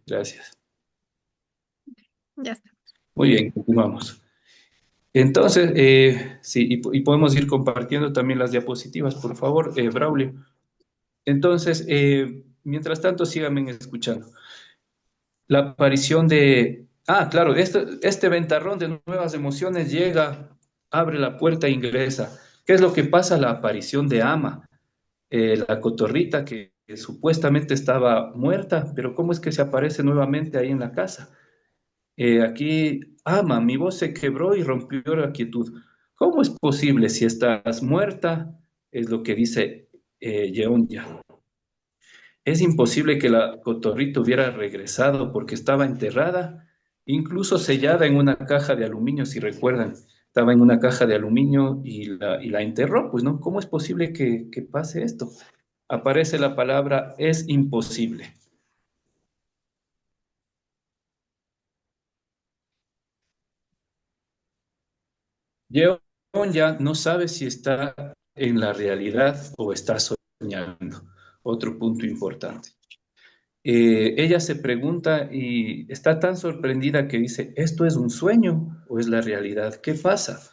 Gracias. Ya está. Muy bien, continuamos. Entonces, sí, y podemos ir compartiendo también las diapositivas, por favor, Braulio. Entonces, mientras tanto, síganme escuchando. La aparición de... Ah, claro, este ventarrón de nuevas emociones llega, abre la puerta e ingresa. ¿Qué es lo que pasa? La aparición de Ama, la cotorrita que supuestamente estaba muerta, pero ¿cómo es que se aparece nuevamente ahí en la casa? Aquí, Ama, mi voz se quebró y rompió la quietud. ¿Cómo es posible si estás muerta? Es lo que dice Yeonya. Es imposible que la cotorrita hubiera regresado porque estaba enterrada, incluso sellada en una caja de aluminio, si recuerdan. Estaba en una caja de aluminio y la enterró, pues, ¿no? ¿Cómo es posible que pase esto? Aparece la palabra es imposible. Yeon ya no sabe si está en la realidad o está soñando. Otro punto importante. Ella se pregunta y está tan sorprendida que dice, ¿esto es un sueño o es la realidad? ¿Qué pasa?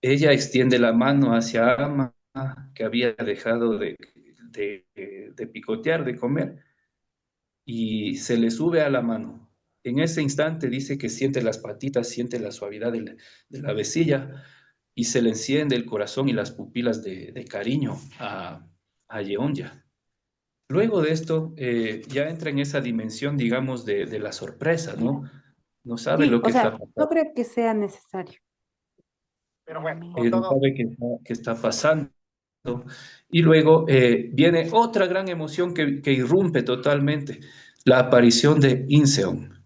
Ella extiende la mano hacia Ama, que había dejado de picotear, de comer, y se le sube a la mano. En ese instante dice que siente las patitas, siente la suavidad de la vecilla y se le enciende el corazón y las pupilas de cariño a Yeonya. Luego de esto, ya entra en esa dimensión, digamos, de la sorpresa, ¿no? No sabe Sí, lo o que está sea, no pasando, creo que sea necesario. Pero bueno, con no todo. sabe qué está pasando. Y luego viene otra gran emoción que irrumpe totalmente, la aparición de Inseon.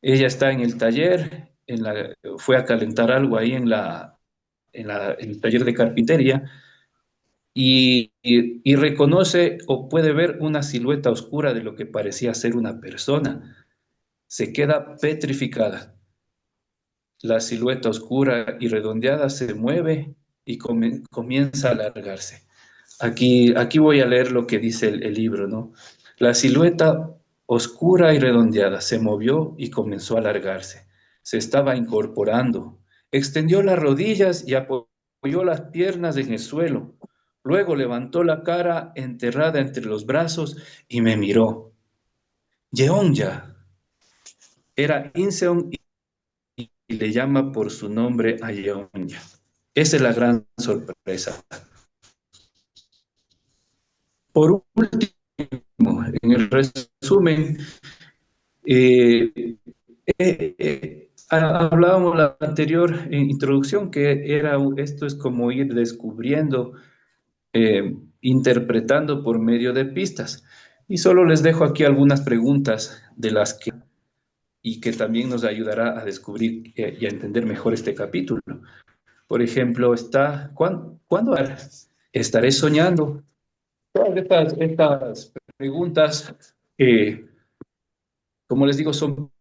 Ella está en el taller, fue a calentar algo ahí en el taller de carpintería y reconoce o puede ver una silueta oscura de lo que parecía ser una persona. Se queda petrificada. La silueta oscura y redondeada se mueve y comienza a alargarse. Aquí voy a leer lo que dice el libro, ¿no? La silueta oscura y redondeada se movió y comenzó a alargarse. Se estaba incorporando. Extendió las rodillas y apoyó las piernas en el suelo. Luego levantó la cara enterrada entre los brazos y me miró. Yeonya era Inseon y le llama por su nombre a Yeonya. Esa es la gran sorpresa. Por último, en el resumen, eh, hablábamos la anterior introducción que esto es como ir descubriendo, interpretando por medio de pistas. Y solo les dejo aquí algunas preguntas de las que y que también nos ayudará a descubrir y a entender mejor este capítulo. Por ejemplo, ¿cuándo estaré soñando? Todas estas preguntas, eh, como les digo, son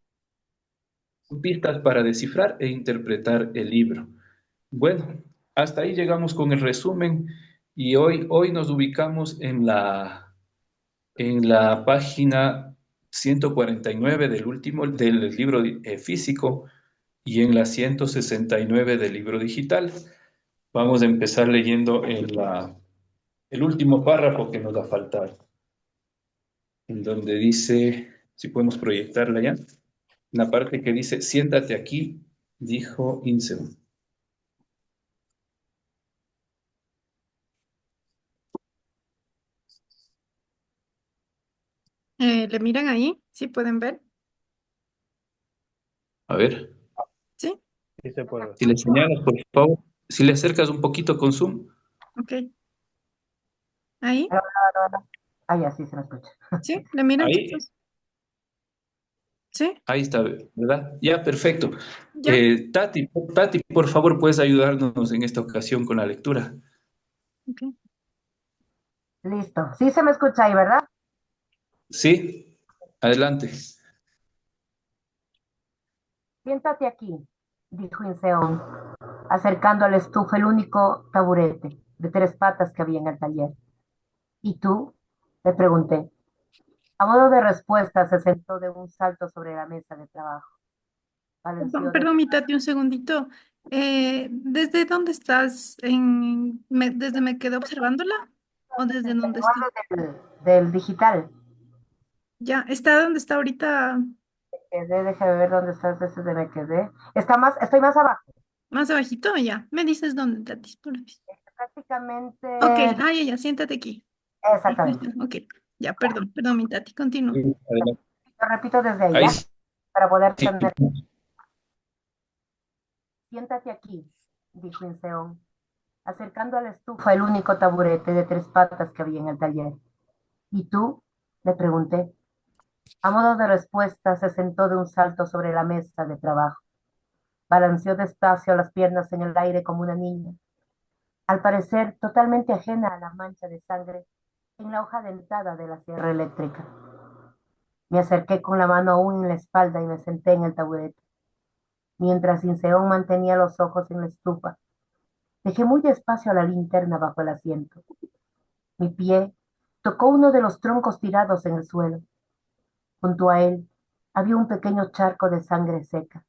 pistas para descifrar e interpretar el libro. Bueno, hasta ahí llegamos con el resumen y hoy nos ubicamos en la página 149 del último del libro físico y en la 169 del libro digital. Vamos a empezar leyendo el último párrafo que nos va a faltar, en donde dice, si podemos proyectarla ya, la parte que dice, siéntate aquí, dijo Inseun. ¿Le miran ahí? ¿Sí pueden ver? A ver, Sí, Sí se puede. si le señalas, por favor, si le acercas un poquito con zoom, ok. Ahí, Ah, ya sí se me escucha. sí, ¿le miran, ahí, chicos? Sí, ahí está, ¿verdad? Ya, perfecto. ya, Tati, por favor, puedes ayudarnos en esta ocasión con la lectura. ok. Listo. Sí se me escucha ahí, ¿verdad? Sí, adelante. Siéntate aquí, dijo Inseón, acercando al estufa el único taburete de tres patas que había en el taller. ¿Y tú? Le pregunté. A modo de respuesta, se sentó de un salto sobre la mesa de trabajo. Perdón, Balanceó de... perdón, mi Tati, un segundito. ¿Desde dónde estás? ¿Desde me quedé observándola? ¿O desde Desde el dónde está? del digital. Ya, ¿está donde está ahorita? Déjame ver dónde estás desde me quedé. Estoy más abajo. Más abajito, ya. Me dices dónde, Tati. Porfis. Prácticamente, Ok, ya, ya, siéntate aquí. Aquí exactamente. está, ok, ya, perdón, mi Tati, continúa. Sí, adelante. Lo repito desde ahí, Ahí ¿ya? Para poder sí. tener. Siéntate aquí, dijo Inseón, acercando a la estufa el único taburete de tres patas que había en el taller. ¿Y tú? Le pregunté. A modo de respuesta, se sentó de un salto sobre la mesa de trabajo. Balanceó despacio las piernas en el aire como una niña, al parecer totalmente ajena a la mancha de sangre en la hoja dentada de la sierra eléctrica. Me acerqué con la mano aún en la espalda y me senté en el taburete, mientras Inseón mantenía los ojos en la estufa. Dejé muy despacio la linterna bajo el asiento. Mi pie tocó uno de los troncos tirados en el suelo. Junto a él había un pequeño charco de sangre seca,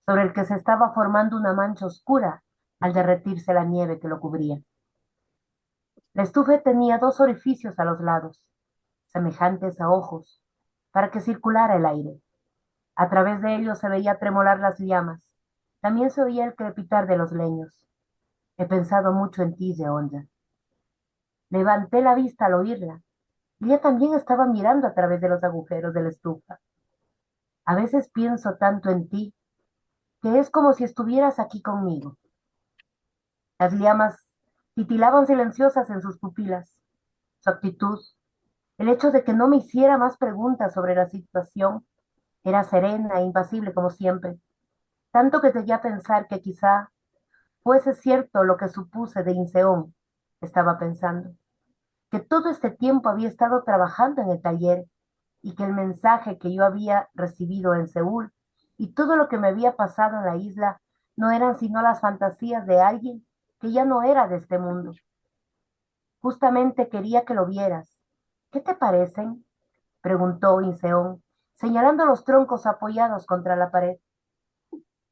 sobre el que se estaba formando una mancha oscura al derretirse la nieve que lo cubría. La estufa tenía dos orificios a los lados, semejantes a ojos, para que circulara el aire. A través de ellos se veía tremolar las llamas. También se oía el crepitar de los leños. He pensado mucho en ti, Yeonja. Levanté la vista al oírla. Ella también estaba mirando a través de los agujeros de la estufa. A veces pienso tanto en ti que es como si estuvieras aquí conmigo. Las llamas titilaban silenciosas en sus pupilas. Su actitud, el hecho de que no me hiciera más preguntas sobre la situación, era serena e impasible como siempre, tanto que llegué a pensar que quizá fuese cierto lo que supuse de Inseón. Estaba pensando que todo este tiempo había estado trabajando en el taller y que el mensaje que yo había recibido en Seúl y todo lo que me había pasado en la isla no eran sino las fantasías de alguien que ya no era de este mundo. Justamente quería que lo vieras. ¿Qué te parecen? Preguntó Inseón, señalando los troncos apoyados contra la pared.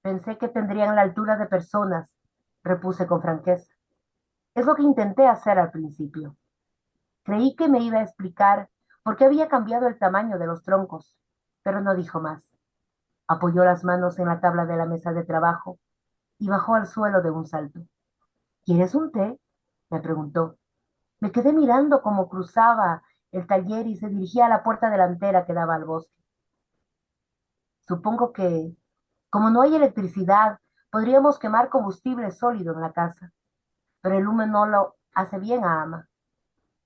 Pensé que tendrían la altura de personas, repuse con franqueza. Es lo que intenté hacer al principio. Creí que me iba a explicar por qué había cambiado el tamaño de los troncos, pero no dijo más. Apoyó las manos en la tabla de la mesa de trabajo y bajó al suelo de un salto. ¿Quieres un té? Me preguntó. Me quedé mirando cómo cruzaba el taller y se dirigía a la puerta delantera que daba al bosque. Supongo que, como no hay electricidad, podríamos quemar combustible sólido en la casa, pero el humo no lo hace bien a Ama.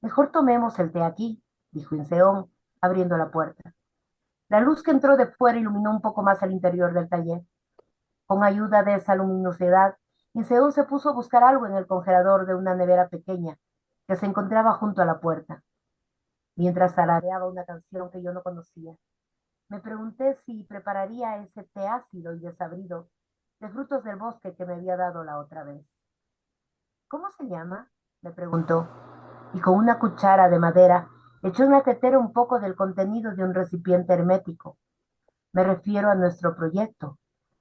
Mejor tomemos el té aquí, dijo Inseón, abriendo la puerta. La luz que entró de fuera iluminó un poco más el interior del taller. Con ayuda de esa luminosidad, Inseón se puso a buscar algo en el congelador de una nevera pequeña que se encontraba junto a la puerta, mientras tarareaba una canción que yo no conocía. Me pregunté si prepararía ese té ácido y desabrido de frutos del bosque que me había dado la otra vez. ¿Cómo se llama? Me preguntó, y con una cuchara de madera echó en la tetera un poco del contenido de un recipiente hermético. Me refiero a nuestro proyecto.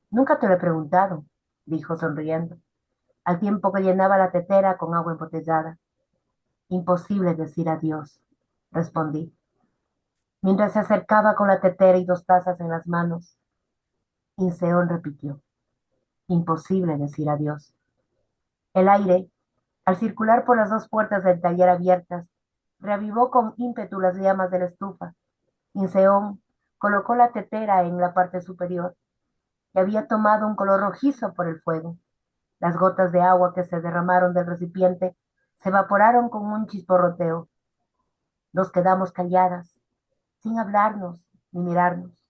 Nunca te lo he preguntado, dijo sonriendo, al tiempo que llenaba la tetera con agua embotellada. Imposible decir adiós, respondí, mientras se acercaba con la tetera y dos tazas en las manos. Inseón repitió, imposible decir adiós. El aire, al circular por las dos puertas del taller abiertas, reavivó con ímpetu las llamas de la estufa. Inseón colocó la tetera en la parte superior y había tomado un color rojizo por el fuego. Las gotas de agua que se derramaron del recipiente se evaporaron con un chisporroteo. Nos quedamos calladas, sin hablarnos ni mirarnos.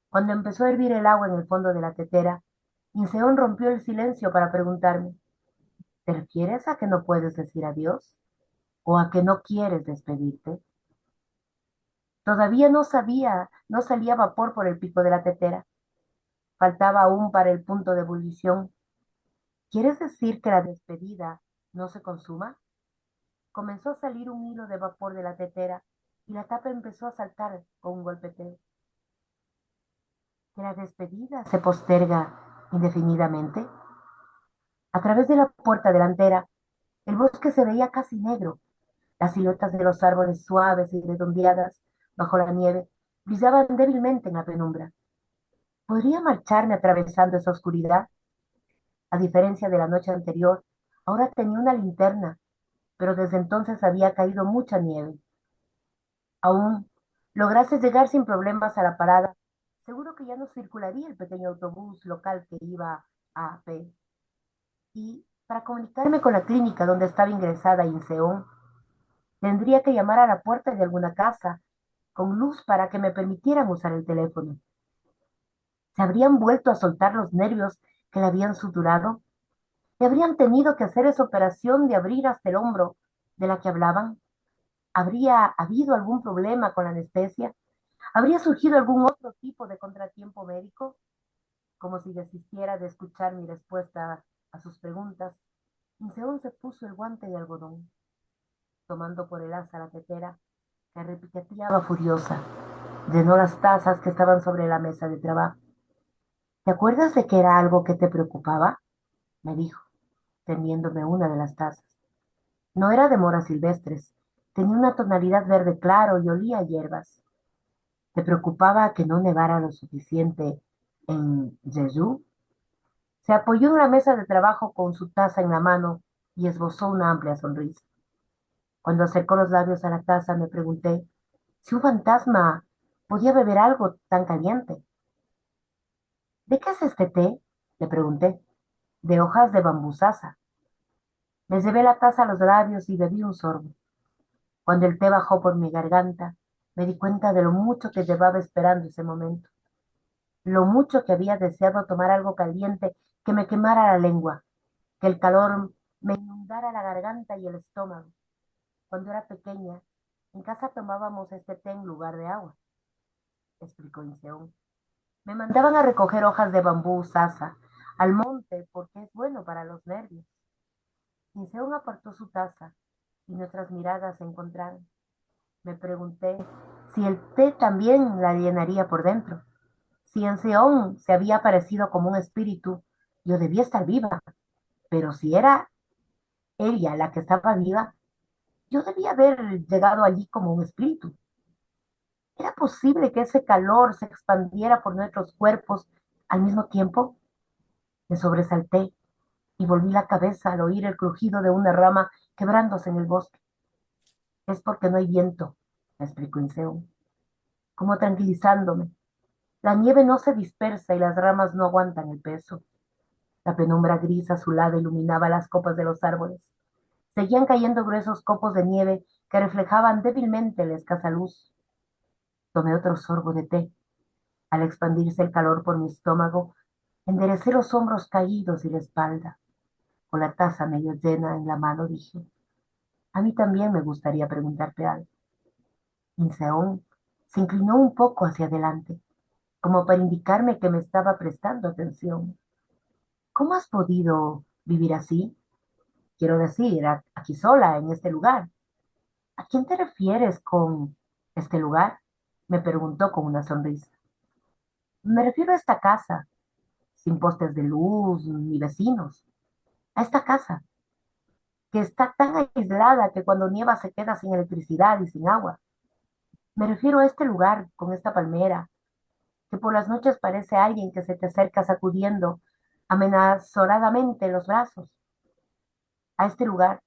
Cuando empezó a hervir el agua en el fondo de la tetera, Inseón rompió el silencio para preguntarme, ¿te refieres a que no puedes decir adiós? ¿O a que no quieres despedirte? Todavía no salía vapor por el pico de la tetera. Faltaba aún para el punto de ebullición. ¿Quieres decir que la despedida no se consuma? Comenzó a salir un hilo de vapor de la tetera y la tapa empezó a saltar con un golpeteo. Que la despedida se posterga indefinidamente. A través de la puerta delantera, el bosque se veía casi negro. Las siluetas de los árboles suaves y redondeadas bajo la nieve brillaban débilmente en la penumbra. ¿Podría marcharme atravesando esa oscuridad? A diferencia de la noche anterior, ahora tenía una linterna, pero desde entonces había caído mucha nieve. Aún lograse llegar sin problemas a la parada, seguro que ya no circularía el pequeño autobús local que iba a AP. Y para comunicarme con la clínica donde estaba ingresada Inseón, tendría que llamar a la puerta de alguna casa con luz para que me permitieran usar el teléfono. ¿Se habrían vuelto a soltar los nervios que le habían suturado? ¿Le habrían tenido que hacer esa operación de abrir hasta el hombro de la que hablaban? ¿Habría habido algún problema con la anestesia? ¿Habría surgido algún otro tipo de contratiempo médico? Como si desistiera de escuchar mi respuesta a sus preguntas, Inseón se puso el guante de algodón, tomando por el asa la tetera que repiqueteaba furiosa. Llenó las tazas que estaban sobre la mesa de trabajo. ¿Te acuerdas de que era algo que te preocupaba? Me dijo, tendiéndome una de las tazas. No era de moras silvestres, tenía una tonalidad verde claro y olía a hierbas. ¿Te preocupaba que no nevara lo suficiente en Jeju? Se apoyó en la mesa de trabajo con su taza en la mano y esbozó una amplia sonrisa. Cuando acercó los labios a la taza, me pregunté si un fantasma podía beber algo tan caliente. ¿De qué es este té? Le pregunté. De hojas de bambusasa. Le llevé la taza a los labios y bebí un sorbo. Cuando el té bajó por mi garganta, me di cuenta de lo mucho que llevaba esperando ese momento, lo mucho que había deseado tomar algo caliente que me quemara la lengua, que el calor me inundara la garganta y el estómago. Cuando era pequeña, en casa tomábamos este té en lugar de agua, explicó Inseón. Me mandaban a recoger hojas de bambú sasa al monte porque es bueno para los nervios. Inseón apartó su taza y nuestras miradas se encontraron. Me pregunté si el té también la llenaría por dentro. Si Enseón se había aparecido como un espíritu, yo debía estar viva. Pero si era ella la que estaba viva, yo debía haber llegado allí como un espíritu. ¿Era posible que ese calor se expandiera por nuestros cuerpos al mismo tiempo? Me sobresalté y volví la cabeza al oír el crujido de una rama quebrándose en el bosque. Es porque no hay viento, me explicó Inseón, como tranquilizándome. La nieve no se dispersa y las ramas no aguantan el peso. La penumbra gris azulada iluminaba las copas de los árboles. Seguían cayendo gruesos copos de nieve que reflejaban débilmente la escasa luz. Tomé otro sorbo de té. Al expandirse el calor por mi estómago, enderecé los hombros caídos y la espalda. Con la taza medio llena en la mano dije, a mí también me gustaría preguntarte algo. Inseón se inclinó un poco hacia adelante, como para indicarme que me estaba prestando atención. ¿Cómo has podido vivir así? Quiero decir, aquí sola, en este lugar. ¿A quién te refieres con este lugar? Me preguntó con una sonrisa. Me refiero a esta casa, sin postes de luz ni vecinos. A esta casa, que está tan aislada que cuando nieva se queda sin electricidad y sin agua. Me refiero a este lugar, con esta palmera, que por las noches parece alguien que se te acerca sacudiendo amenazadoramente los brazos. A este lugar,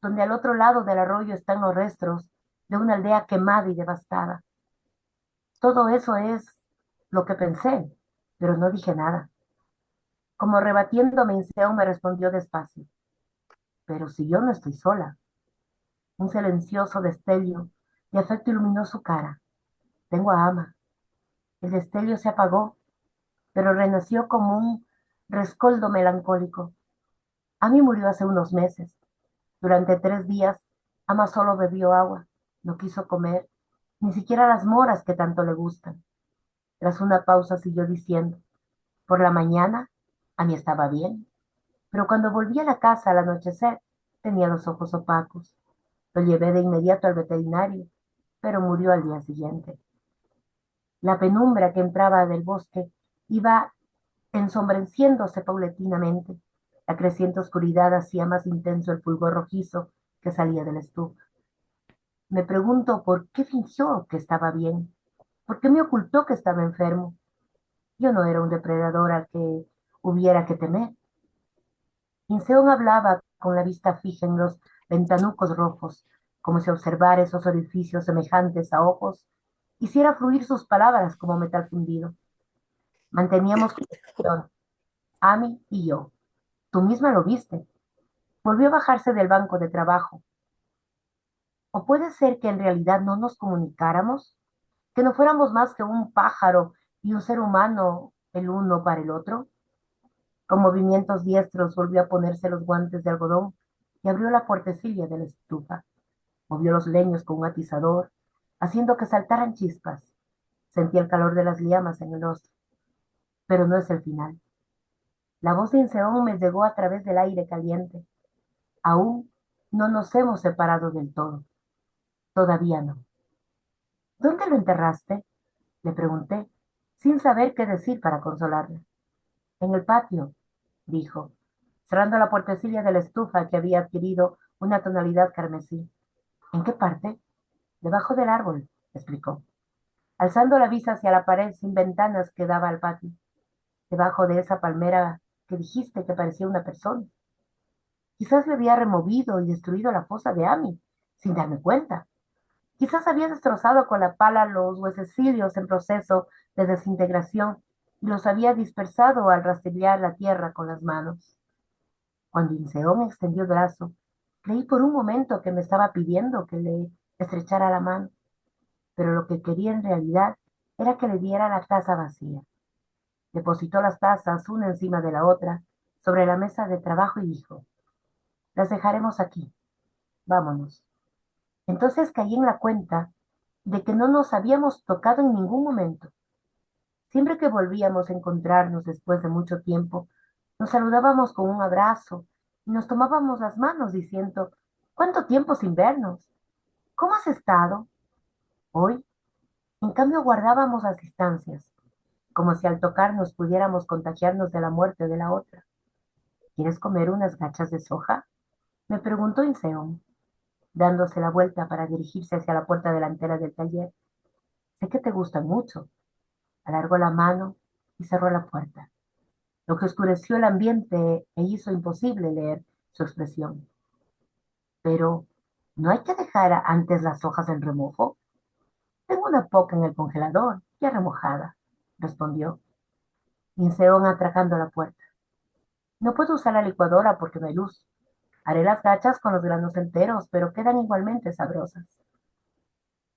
donde al otro lado del arroyo están los restos de una aldea quemada y devastada. Todo eso es lo que pensé, pero no dije nada. Como rebatiéndome, Inseo me respondió despacio. Pero si yo no estoy sola. Un silencioso destello de afecto iluminó su cara. Tengo a Ama. El destello se apagó, pero renació como un rescoldo melancólico. Ami murió hace unos meses. Durante 3 días, Ama solo bebió agua. No quiso comer, ni siquiera las moras que tanto le gustan. Tras una pausa siguió diciendo, por la mañana, Ami estaba bien, pero cuando volví a la casa al anochecer, tenía los ojos opacos. Lo llevé de inmediato al veterinario. pero murió al día siguiente. La penumbra que entraba del bosque iba ensombreciéndose paulatinamente. La creciente oscuridad hacía más intenso el fulgor rojizo que salía del estufa. Me pregunto por qué fingió que estaba bien, por qué me ocultó que estaba enfermo. Yo no era un depredador al que hubiera que temer. Inseón hablaba con la vista fija en los ventanucos rojos, como si observar esos orificios semejantes a ojos hiciera fluir sus palabras como metal fundido. Manteníamos conversación, Amy y yo. Tú misma lo viste. Volvió a bajarse del banco de trabajo. ¿O puede ser que en realidad no nos comunicáramos? ¿Que no fuéramos más que un pájaro y un ser humano el uno para el otro? Con movimientos diestros volvió a ponerse los guantes de algodón y abrió la puertecilla de la estufa. Movió los leños con un atizador, haciendo que saltaran chispas. Sentía el calor de las llamas en el rostro. Pero no es el final. La voz de Inseón me llegó a través del aire caliente. Aún no nos hemos separado del todo. Todavía no. ¿Dónde lo enterraste? Le pregunté, sin saber qué decir para consolarla. En el patio, dijo, cerrando la puertecilla de la estufa que había adquirido una tonalidad carmesí. ¿En qué parte? Debajo del árbol, explicó, alzando la vista hacia la pared sin ventanas que daba al patio. Debajo de esa palmera que dijiste que parecía una persona. Quizás le había removido y destruido la fosa de Amy, sin darme cuenta. Quizás había destrozado con la pala los huesecillos en proceso de desintegración y los había dispersado al rastrillar la tierra con las manos. Cuando Inseón extendió el brazo, creí por un momento que me estaba pidiendo que le estrechara la mano, pero lo que quería en realidad era que le diera la taza vacía. Depositó las tazas una encima de la otra sobre la mesa de trabajo y dijo, las dejaremos aquí, vámonos. Entonces caí en la cuenta de que no nos habíamos tocado en ningún momento. Siempre que volvíamos a encontrarnos después de mucho tiempo, nos saludábamos con un abrazo y nos tomábamos las manos diciendo, ¿cuánto tiempo sin vernos? ¿Cómo has estado? Hoy, en cambio, guardábamos las distancias, como si al tocarnos pudiéramos contagiarnos de la muerte de la otra. ¿Quieres comer unas gachas de soja? Me preguntó Inseón, dándose la vuelta para dirigirse hacia la puerta delantera del taller. Sé que te gustan mucho. Alargó la mano y cerró la puerta, lo que oscureció el ambiente e hizo imposible leer su expresión. Pero, ¿no hay que dejar antes las hojas en remojo? Tengo una poca en el congelador, ya remojada, respondió, Inseón atracando la puerta. No puedo usar la licuadora porque no hay luz. Haré las gachas con los granos enteros, pero quedan igualmente sabrosas.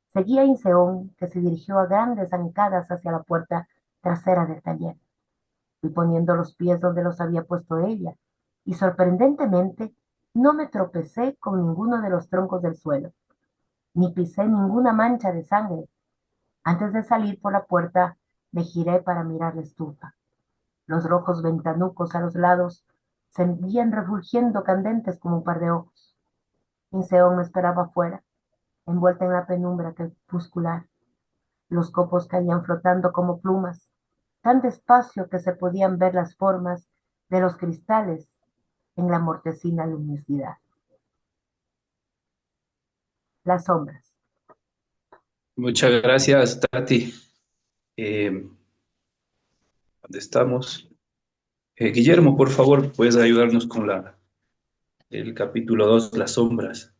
Seguía Inseón, que se dirigió a grandes zancadas hacia la puerta trasera del taller. Fui poniendo los pies donde los había puesto ella, y sorprendentemente no me tropecé con ninguno de los troncos del suelo, ni pisé ninguna mancha de sangre. Antes de salir por la puerta, me giré para mirar la estufa. Los rojos ventanucos a los lados seguían refulgiendo candentes como un par de ojos. Inseón me esperaba afuera, envuelta en la penumbra crepuscular. Los copos caían flotando como plumas, tan despacio que se podían ver las formas de los cristales en la mortecina luminosidad. Las sombras. Muchas gracias, Tati. ¿Dónde estamos? Guillermo, por favor, puedes ayudarnos con el capítulo 2, las sombras.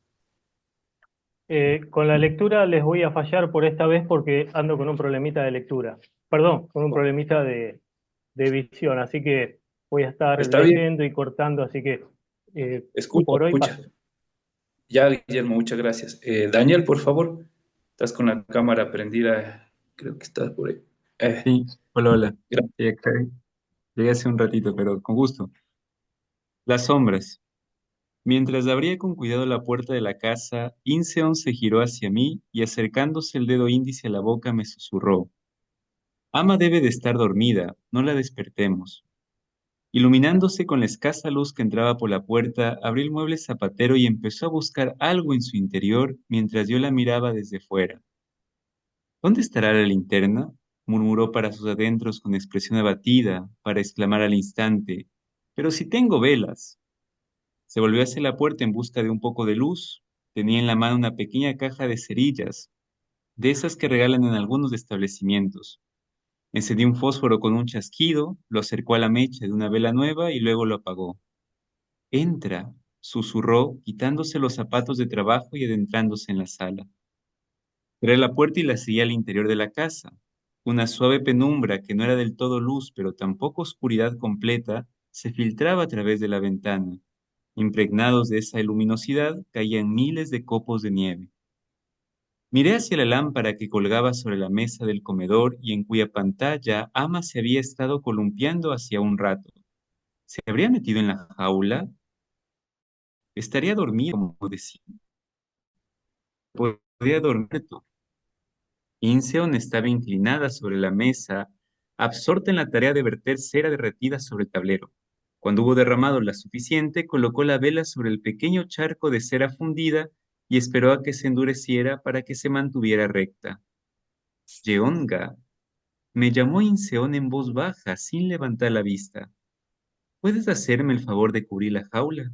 Con la lectura les voy a fallar por esta vez porque ando con un problemita de lectura. Perdón, con un problemita de visión, así que voy a estar Está bien, leyendo y cortando, así que escucha, por hoy escucha. paso. Ya, Guillermo, muchas gracias. Daniel, por favor, estás con la cámara prendida, creo que estás por ahí. Sí, hola, hola. Gra- Sí, llegué hace un ratito, pero con gusto. Las sombras. Mientras abría con cuidado la puerta de la casa, Inseon se giró hacia mí y acercándose el dedo índice a la boca me susurró. Ama debe de estar dormida, no la despertemos. Iluminándose con la escasa luz que entraba por la puerta, abrió el mueble zapatero y empezó a buscar algo en su interior mientras yo la miraba desde fuera. ¿Dónde estará la linterna? Murmuró para sus adentros con expresión abatida, para exclamar al instante, pero si tengo velas. Se volvió hacia la puerta en busca de un poco de luz. Tenía en la mano una pequeña caja de cerillas, de esas que regalan en algunos establecimientos. Encendió un fósforo con un chasquido, lo acercó a la mecha de una vela nueva y luego lo apagó. Entra, susurró, quitándose los zapatos de trabajo y adentrándose en la sala. Cerré la puerta y la seguí al interior de la casa. Una suave penumbra que no era del todo luz, pero tampoco oscuridad completa, se filtraba a través de la ventana. Impregnados de esa luminosidad, caían miles de copos de nieve. Miré hacia la lámpara que colgaba sobre la mesa del comedor y en cuya pantalla Ama se había estado columpiando hacía un rato. ¿Se habría metido en la jaula? Estaría dormida, como decía. Podía dormir. Inseon estaba inclinada sobre la mesa, absorta en la tarea de verter cera derretida sobre el tablero. Cuando hubo derramado la suficiente, colocó la vela sobre el pequeño charco de cera fundida y esperó a que se endureciera para que se mantuviera recta. Yeonga, me llamó Inseon en voz baja, sin levantar la vista. ¿Puedes hacerme el favor de cubrir la jaula?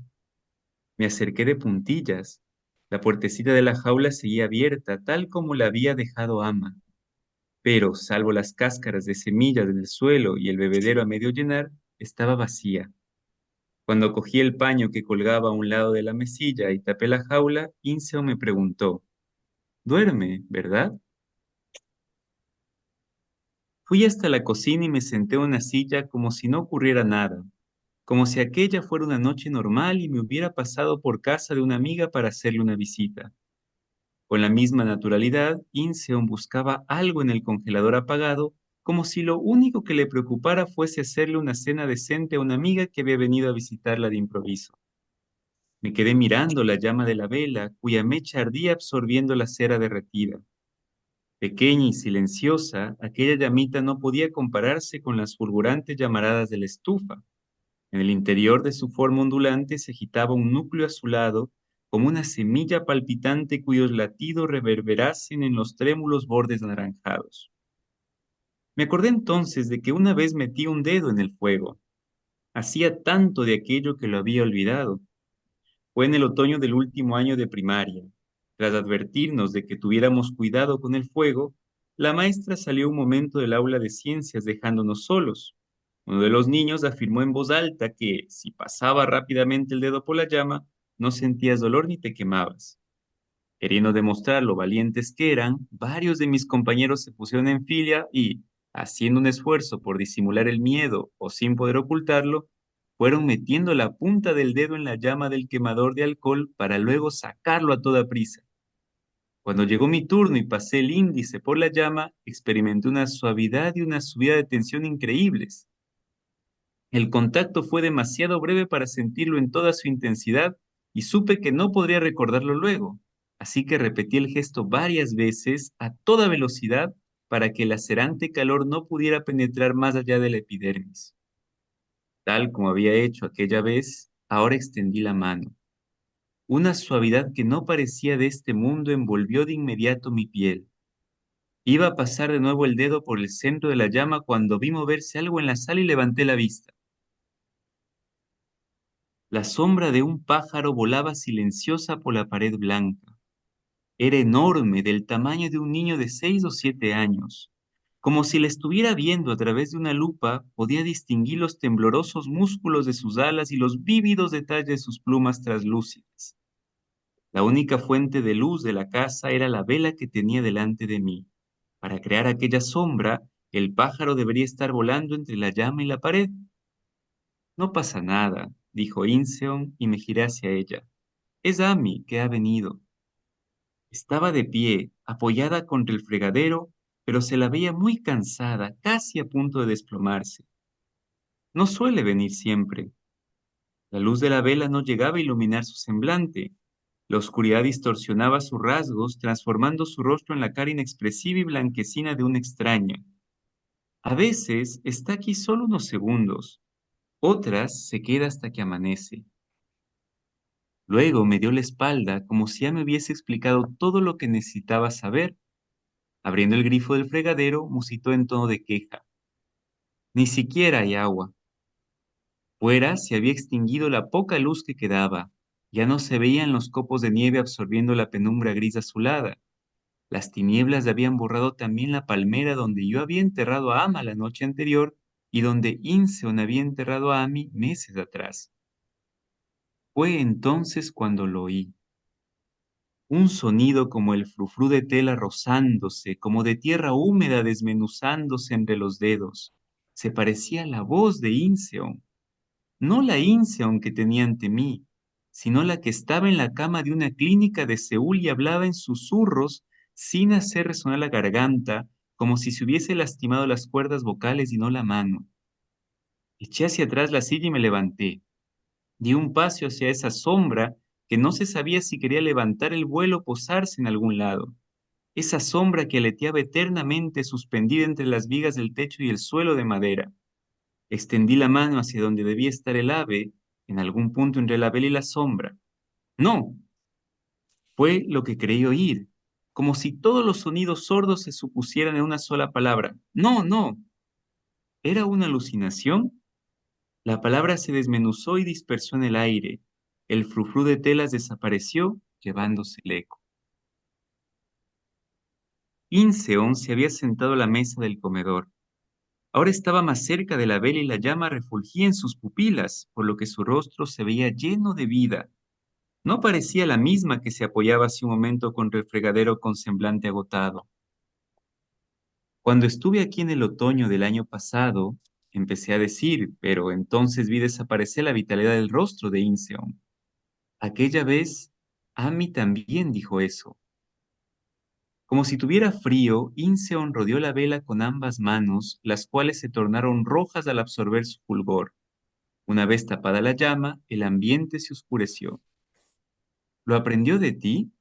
Me acerqué de puntillas. La puertecita de la jaula seguía abierta, tal como la había dejado Ama. Pero, salvo las cáscaras de semillas en el suelo y el bebedero a medio llenar, estaba vacía. Cuando cogí el paño que colgaba a un lado de la mesilla y tapé la jaula, Inseo me preguntó, «Duerme, ¿verdad?» Fui hasta la cocina y me senté en una silla como si no ocurriera nada, como si aquella fuera una noche normal y me hubiera pasado por casa de una amiga para hacerle una visita. Con la misma naturalidad, Inseon buscaba algo en el congelador apagado, como si lo único que le preocupara fuese hacerle una cena decente a una amiga que había venido a visitarla de improviso. Me quedé mirando la llama de la vela, cuya mecha ardía absorbiendo la cera derretida. Pequeña y silenciosa, aquella llamita no podía compararse con las fulgurantes llamaradas de la estufa. En el interior de su forma ondulante se agitaba un núcleo azulado, como una semilla palpitante cuyos latidos reverberasen en los trémulos bordes anaranjados. Me acordé entonces de que una vez metí un dedo en el fuego. Hacía tanto de aquello que lo había olvidado. Fue en el otoño del último año de primaria. Tras advertirnos de que tuviéramos cuidado con el fuego, la maestra salió un momento del aula de ciencias dejándonos solos. Uno de los niños afirmó en voz alta que, si pasaba rápidamente el dedo por la llama, no sentías dolor ni te quemabas. Queriendo demostrar lo valientes que eran, varios de mis compañeros se pusieron en fila y, haciendo un esfuerzo por disimular el miedo o sin poder ocultarlo, fueron metiendo la punta del dedo en la llama del quemador de alcohol para luego sacarlo a toda prisa. Cuando llegó mi turno y pasé el índice por la llama, experimenté una suavidad y una subida de tensión increíbles. El contacto fue demasiado breve para sentirlo en toda su intensidad y supe que no podría recordarlo luego, así que repetí el gesto varias veces a toda velocidad para que el lacerante calor no pudiera penetrar más allá de la epidermis. Tal como había hecho aquella vez, ahora extendí la mano. Una suavidad que no parecía de este mundo envolvió de inmediato mi piel. Iba a pasar de nuevo el dedo por el centro de la llama cuando vi moverse algo en la sala y levanté la vista. La sombra de un pájaro volaba silenciosa por la pared blanca. Era enorme, del tamaño de un niño de 6 o 7 años. Como si la estuviera viendo a través de una lupa, podía distinguir los temblorosos músculos de sus alas y los vívidos detalles de sus plumas traslúcidas. La única fuente de luz de la casa era la vela que tenía delante de mí. Para crear aquella sombra, el pájaro debería estar volando entre la llama y la pared. No pasa nada, dijo Inseon y me giré hacia ella. Es Amy que ha venido. Estaba de pie, apoyada contra el fregadero, pero se la veía muy cansada, casi a punto de desplomarse. No suele venir siempre. La luz de la vela no llegaba a iluminar su semblante. La oscuridad distorsionaba sus rasgos, transformando su rostro en la cara inexpresiva y blanquecina de una extraña. A veces está aquí solo unos segundos, otras se queda hasta que amanece. Luego me dio la espalda como si ya me hubiese explicado todo lo que necesitaba saber. Abriendo el grifo del fregadero, musitó en tono de queja. Ni siquiera hay agua. Fuera se había extinguido la poca luz que quedaba. Ya no se veían los copos de nieve absorbiendo la penumbra gris azulada. Las tinieblas habían borrado también la palmera donde yo había enterrado a Ama la noche anterior y donde Inseon había enterrado a Ami meses atrás. Fue entonces cuando lo oí. Un sonido como el frufrú de tela rozándose, como de tierra húmeda desmenuzándose entre los dedos. Se parecía a la voz de Inseon. No la Inseon que tenía ante mí, sino la que estaba en la cama de una clínica de Seúl y hablaba en susurros sin hacer resonar la garganta, como si se hubiese lastimado las cuerdas vocales y no la mano. Eché hacia atrás la silla y me levanté. Di un paso hacia esa sombra que no se sabía si quería levantar el vuelo o posarse en algún lado. Esa sombra que aleteaba eternamente suspendida entre las vigas del techo y el suelo de madera. Extendí la mano hacia donde debía estar el ave, en algún punto entre la vela y la sombra. No, fue lo que creí oír, como si todos los sonidos sordos se supusieran en una sola palabra. No, no. ¿Era una alucinación? La palabra se desmenuzó y dispersó en el aire. El frufrú de telas desapareció, llevándose el eco. Inseón se había sentado a la mesa del comedor. Ahora estaba más cerca de la vela y la llama refulgía en sus pupilas, por lo que su rostro se veía lleno de vida. No parecía la misma que se apoyaba hace un momento contra el fregadero con semblante agotado. Cuando estuve aquí en el otoño del año pasado, empecé a decir, pero entonces vi desaparecer la vitalidad del rostro de Inseon. Aquella vez, Ami también dijo eso. Como si tuviera frío, Inseon rodeó la vela con ambas manos, las cuales se tornaron rojas al absorber su fulgor. Una vez tapada la llama, el ambiente se oscureció. ¿Lo aprendió de ti?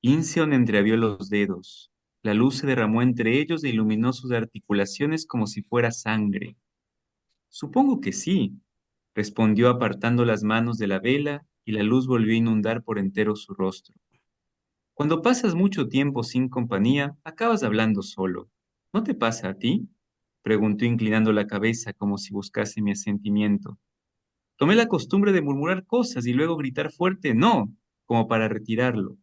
Inseon entreabrió los dedos. La luz se derramó entre ellos e iluminó sus articulaciones como si fuera sangre. Supongo que sí, respondió apartando las manos de la vela y la luz volvió a inundar por entero su rostro. Cuando pasas mucho tiempo sin compañía, acabas hablando solo. ¿No te pasa a ti? Preguntó inclinando la cabeza como si buscase mi asentimiento. Tomé la costumbre de murmurar cosas y luego gritar fuerte no, como para retirarlo.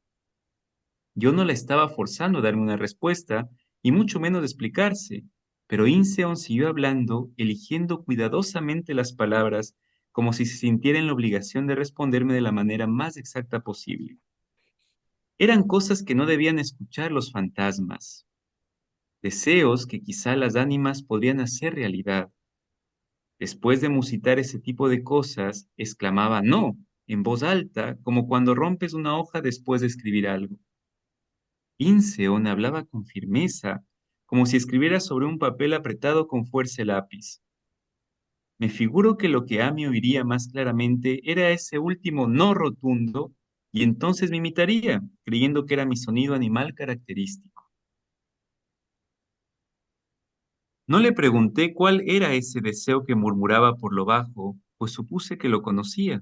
Yo no la estaba forzando a darme una respuesta, y mucho menos de explicarse, pero Inseon siguió hablando, eligiendo cuidadosamente las palabras, como si se sintiera en la obligación de responderme de la manera más exacta posible. Eran cosas que no debían escuchar los fantasmas, deseos que quizá las ánimas podrían hacer realidad. Después de musitar ese tipo de cosas, exclamaba no, en voz alta, como cuando rompes una hoja después de escribir algo. Inseon hablaba con firmeza, como si escribiera sobre un papel apretado con fuerza el lápiz. Me figuro que lo que Amy oiría más claramente era ese último no rotundo, y entonces me imitaría, creyendo que era mi sonido animal característico. No le pregunté cuál era ese deseo que murmuraba por lo bajo, pues supuse que lo conocía.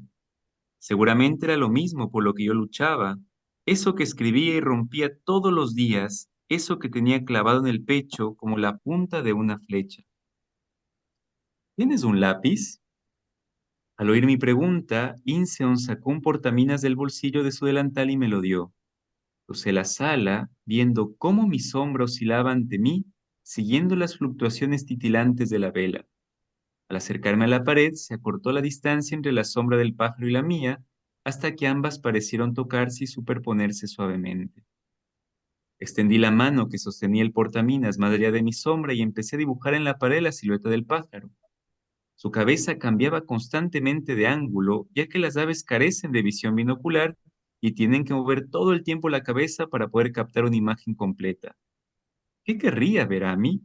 Seguramente era lo mismo por lo que yo luchaba, eso que escribía y rompía todos los días, eso que tenía clavado en el pecho como la punta de una flecha. ¿Tienes un lápiz? Al oír mi pregunta, Inseon sacó un portaminas del bolsillo de su delantal y me lo dio. Crucé la sala, viendo cómo mi sombra oscilaba ante mí, siguiendo las fluctuaciones titilantes de la vela. Al acercarme a la pared, se acortó la distancia entre la sombra del pájaro y la mía, hasta que ambas parecieron tocarse y superponerse suavemente. Extendí la mano que sostenía el portaminas más allá de mi sombra y empecé a dibujar en la pared la silueta del pájaro. Su cabeza cambiaba constantemente de ángulo, ya que las aves carecen de visión binocular y tienen que mover todo el tiempo la cabeza para poder captar una imagen completa. ¿Qué querría ver a mí?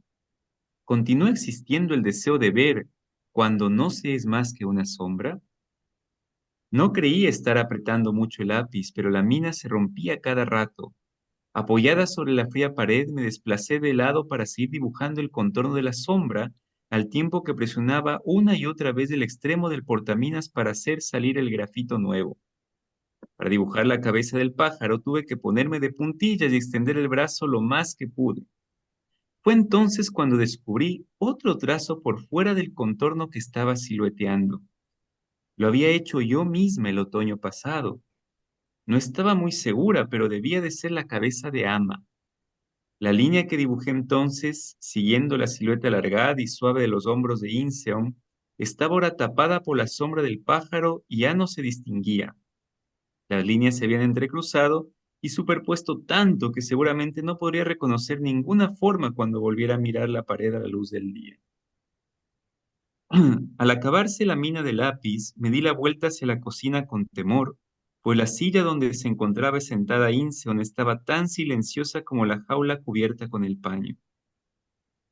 ¿Continúa existiendo el deseo de ver cuando no se es más que una sombra? No creí estar apretando mucho el lápiz, pero la mina se rompía cada rato. Apoyada sobre la fría pared, me desplacé de lado para seguir dibujando el contorno de la sombra, al tiempo que presionaba una y otra vez el extremo del portaminas para hacer salir el grafito nuevo. Para dibujar la cabeza del pájaro tuve que ponerme de puntillas y extender el brazo lo más que pude. Fue entonces cuando descubrí otro trazo por fuera del contorno que estaba silueteando. Lo había hecho yo misma el otoño pasado. No estaba muy segura, pero debía de ser la cabeza de Ama. La línea que dibujé entonces, siguiendo la silueta alargada y suave de los hombros de Inseon, estaba ahora tapada por la sombra del pájaro y ya no se distinguía. Las líneas se habían entrecruzado y superpuesto tanto que seguramente no podría reconocer ninguna forma cuando volviera a mirar la pared a la luz del día. Al acabarse la mina de lápiz, me di la vuelta hacia la cocina con temor, pues la silla donde se encontraba sentada Inseon estaba tan silenciosa como la jaula cubierta con el paño.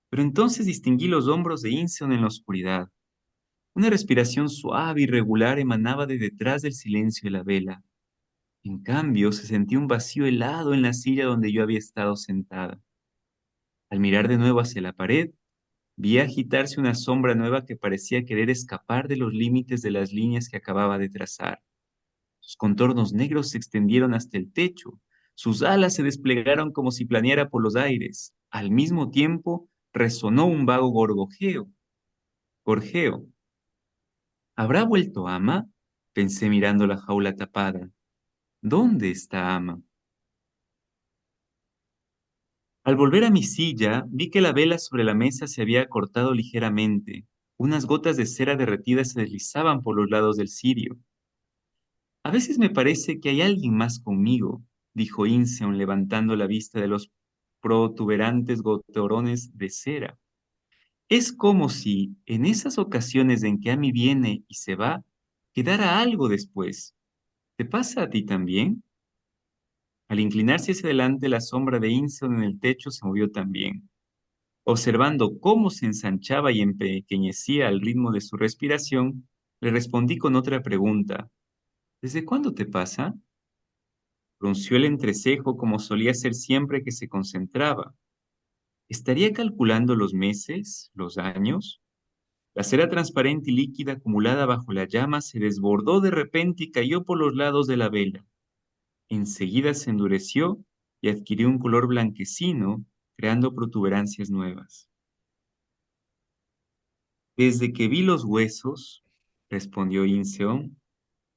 Pero entonces distinguí los hombros de Inseon en la oscuridad. Una respiración suave y regular emanaba de detrás del silencio de la vela. En cambio, se sentía un vacío helado en la silla donde yo había estado sentada. Al mirar de nuevo hacia la pared, vi agitarse una sombra nueva que parecía querer escapar de los límites de las líneas que acababa de trazar. Sus contornos negros se extendieron hasta el techo. Sus alas se desplegaron como si planeara por los aires. Al mismo tiempo, resonó un vago gorgojeo. Gorjeo. ¿Habrá vuelto Ama? Pensé mirando la jaula tapada. ¿Dónde está Ama? Al volver a mi silla, vi que la vela sobre la mesa se había cortado ligeramente. Unas gotas de cera derretida se deslizaban por los lados del cirio. A veces me parece que hay alguien más conmigo, dijo Inseon levantando la vista de los protuberantes gotorones de cera. Es como si, en esas ocasiones en que Ami viene y se va, quedara algo después. ¿Te pasa a ti también? Al inclinarse hacia adelante, la sombra de Inson en el techo se movió también. Observando cómo se ensanchaba y empequeñecía al ritmo de su respiración, le respondí con otra pregunta. ¿Desde cuándo te pasa? Frunció el entrecejo como solía hacer siempre que se concentraba. ¿Estaría calculando los meses, los años? La cera transparente y líquida acumulada bajo la llama se desbordó de repente y cayó por los lados de la vela. Enseguida se endureció y adquirió un color blanquecino, creando protuberancias nuevas. Desde que vi los huesos, respondió Inseon,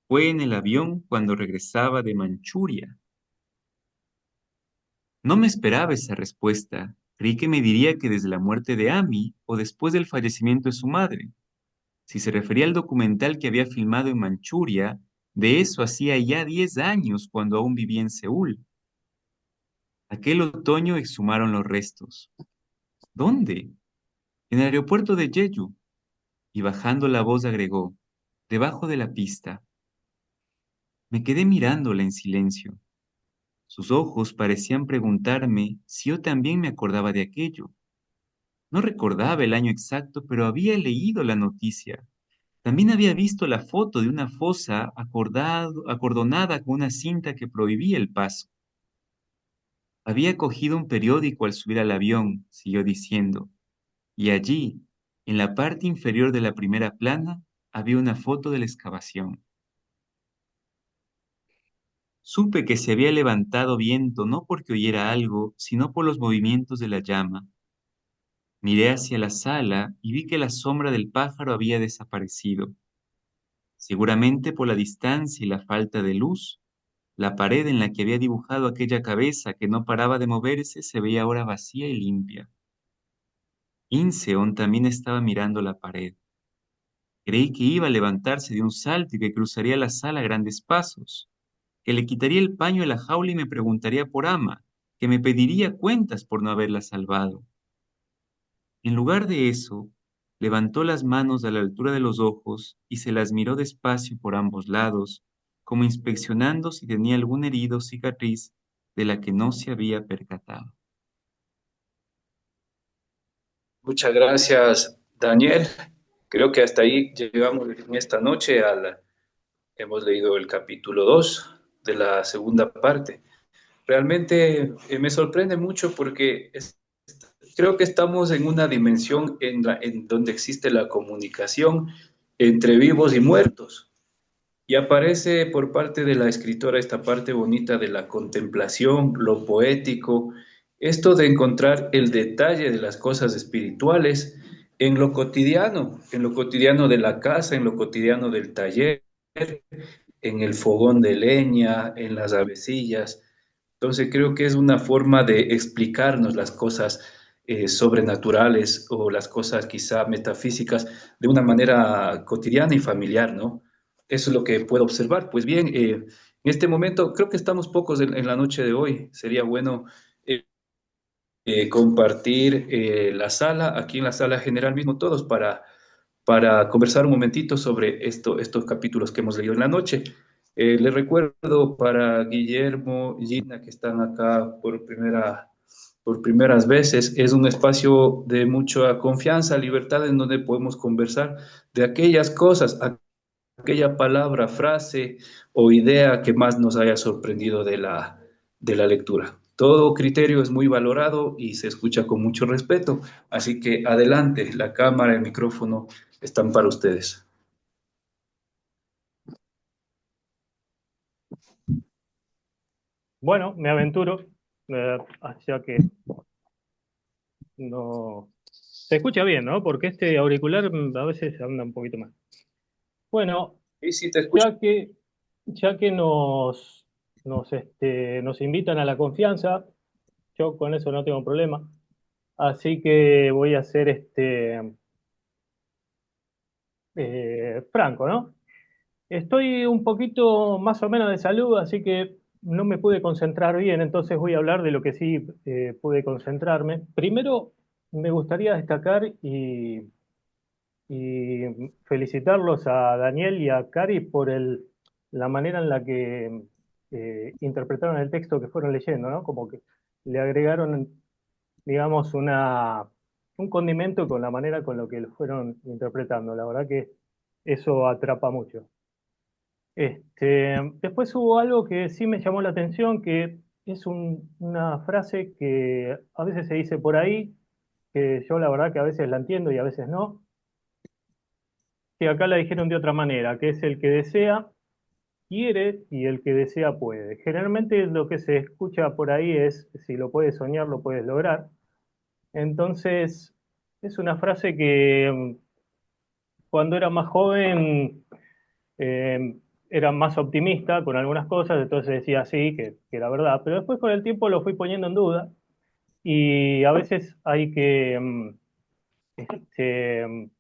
fue en el avión cuando regresaba de Manchuria. No me esperaba esa respuesta. Creí que me diría que desde la muerte de Ami o después del fallecimiento de su madre. Si se refería al documental que había filmado en Manchuria, de eso hacía ya 10 años cuando aún vivía en Seúl. Aquel otoño exhumaron los restos. ¿Dónde? En el aeropuerto de Jeju. Y bajando la voz agregó, debajo de la pista. Me quedé mirándola en silencio. Sus ojos parecían preguntarme si yo también me acordaba de aquello. No recordaba el año exacto, pero había leído la noticia. También había visto la foto de una fosa acordonada con una cinta que prohibía el paso. Había cogido un periódico al subir al avión, siguió diciendo, y allí, en la parte inferior de la primera plana, había una foto de la excavación. Supe que se había levantado viento no porque oyera algo, sino por los movimientos de la llama. Miré hacia la sala y vi que la sombra del pájaro había desaparecido. Seguramente por la distancia y la falta de luz, la pared en la que había dibujado aquella cabeza que no paraba de moverse se veía ahora vacía y limpia. Inseon también estaba mirando la pared. Creí que iba a levantarse de un salto y que cruzaría la sala a grandes pasos, que le quitaría el paño a la jaula y me preguntaría por Ama, que me pediría cuentas por no haberla salvado. En lugar de eso, levantó las manos a la altura de los ojos y se las miró despacio por ambos lados, como inspeccionando si tenía alguna herida o cicatriz de la que no se había percatado. Muchas gracias, Daniel. Creo que hasta ahí llegamos en esta noche. Hemos leído el capítulo 2 de la segunda parte. Realmente me sorprende mucho porque creo que estamos en una dimensión en donde existe la comunicación entre vivos y muertos. Y aparece por parte de la escritora esta parte bonita de la contemplación, lo poético, esto de encontrar el detalle de las cosas espirituales en lo cotidiano de la casa, en lo cotidiano del taller, en el fogón de leña, en las avecillas. Entonces creo que es una forma de explicarnos las cosas sobrenaturales o las cosas quizá metafísicas de una manera cotidiana y familiar, ¿no? Eso es lo que puedo observar. Pues bien, en este momento creo que estamos pocos en la noche de hoy. Sería bueno compartir la sala, aquí en la sala general mismo todos, para conversar un momentito sobre estos capítulos que hemos leído en la noche. Les recuerdo para Guillermo y Gina que están acá por primeras veces, es un espacio de mucha confianza, libertad, en donde podemos conversar de aquellas cosas, aquella palabra, frase o idea que más nos haya sorprendido de la lectura. Todo criterio es muy valorado y se escucha con mucho respeto, así que adelante, la cámara, el micrófono están para ustedes. Bueno, me aventuro, hacia que no... Se escucha bien, ¿no? Porque este auricular a veces anda un poquito mal. Bueno, Sí, sí, te escucho. ya que nos invitan a la confianza, yo con eso no tengo problema. Así que voy a ser franco, ¿no? Estoy un poquito más o menos de salud, así que no me pude concentrar bien, entonces voy a hablar de lo que sí pude concentrarme. Primero, me gustaría destacar y felicitarlos a Daniel y a Cari por la manera en la que interpretaron el texto que fueron leyendo, ¿no? Como que le agregaron, digamos, un condimento con la manera con lo que lo fueron interpretando. La verdad que eso atrapa mucho. Después hubo algo que sí me llamó la atención, que es una frase que a veces se dice por ahí, que yo la verdad que a veces la entiendo y a veces no, que acá la dijeron de otra manera, que es el que desea, quiere y el que desea puede. Generalmente lo que se escucha por ahí es, si lo puedes soñar, lo puedes lograr. Entonces, es una frase que cuando era más joven era más optimista con algunas cosas, entonces decía sí, que era verdad, pero después con el tiempo lo fui poniendo en duda y a veces este,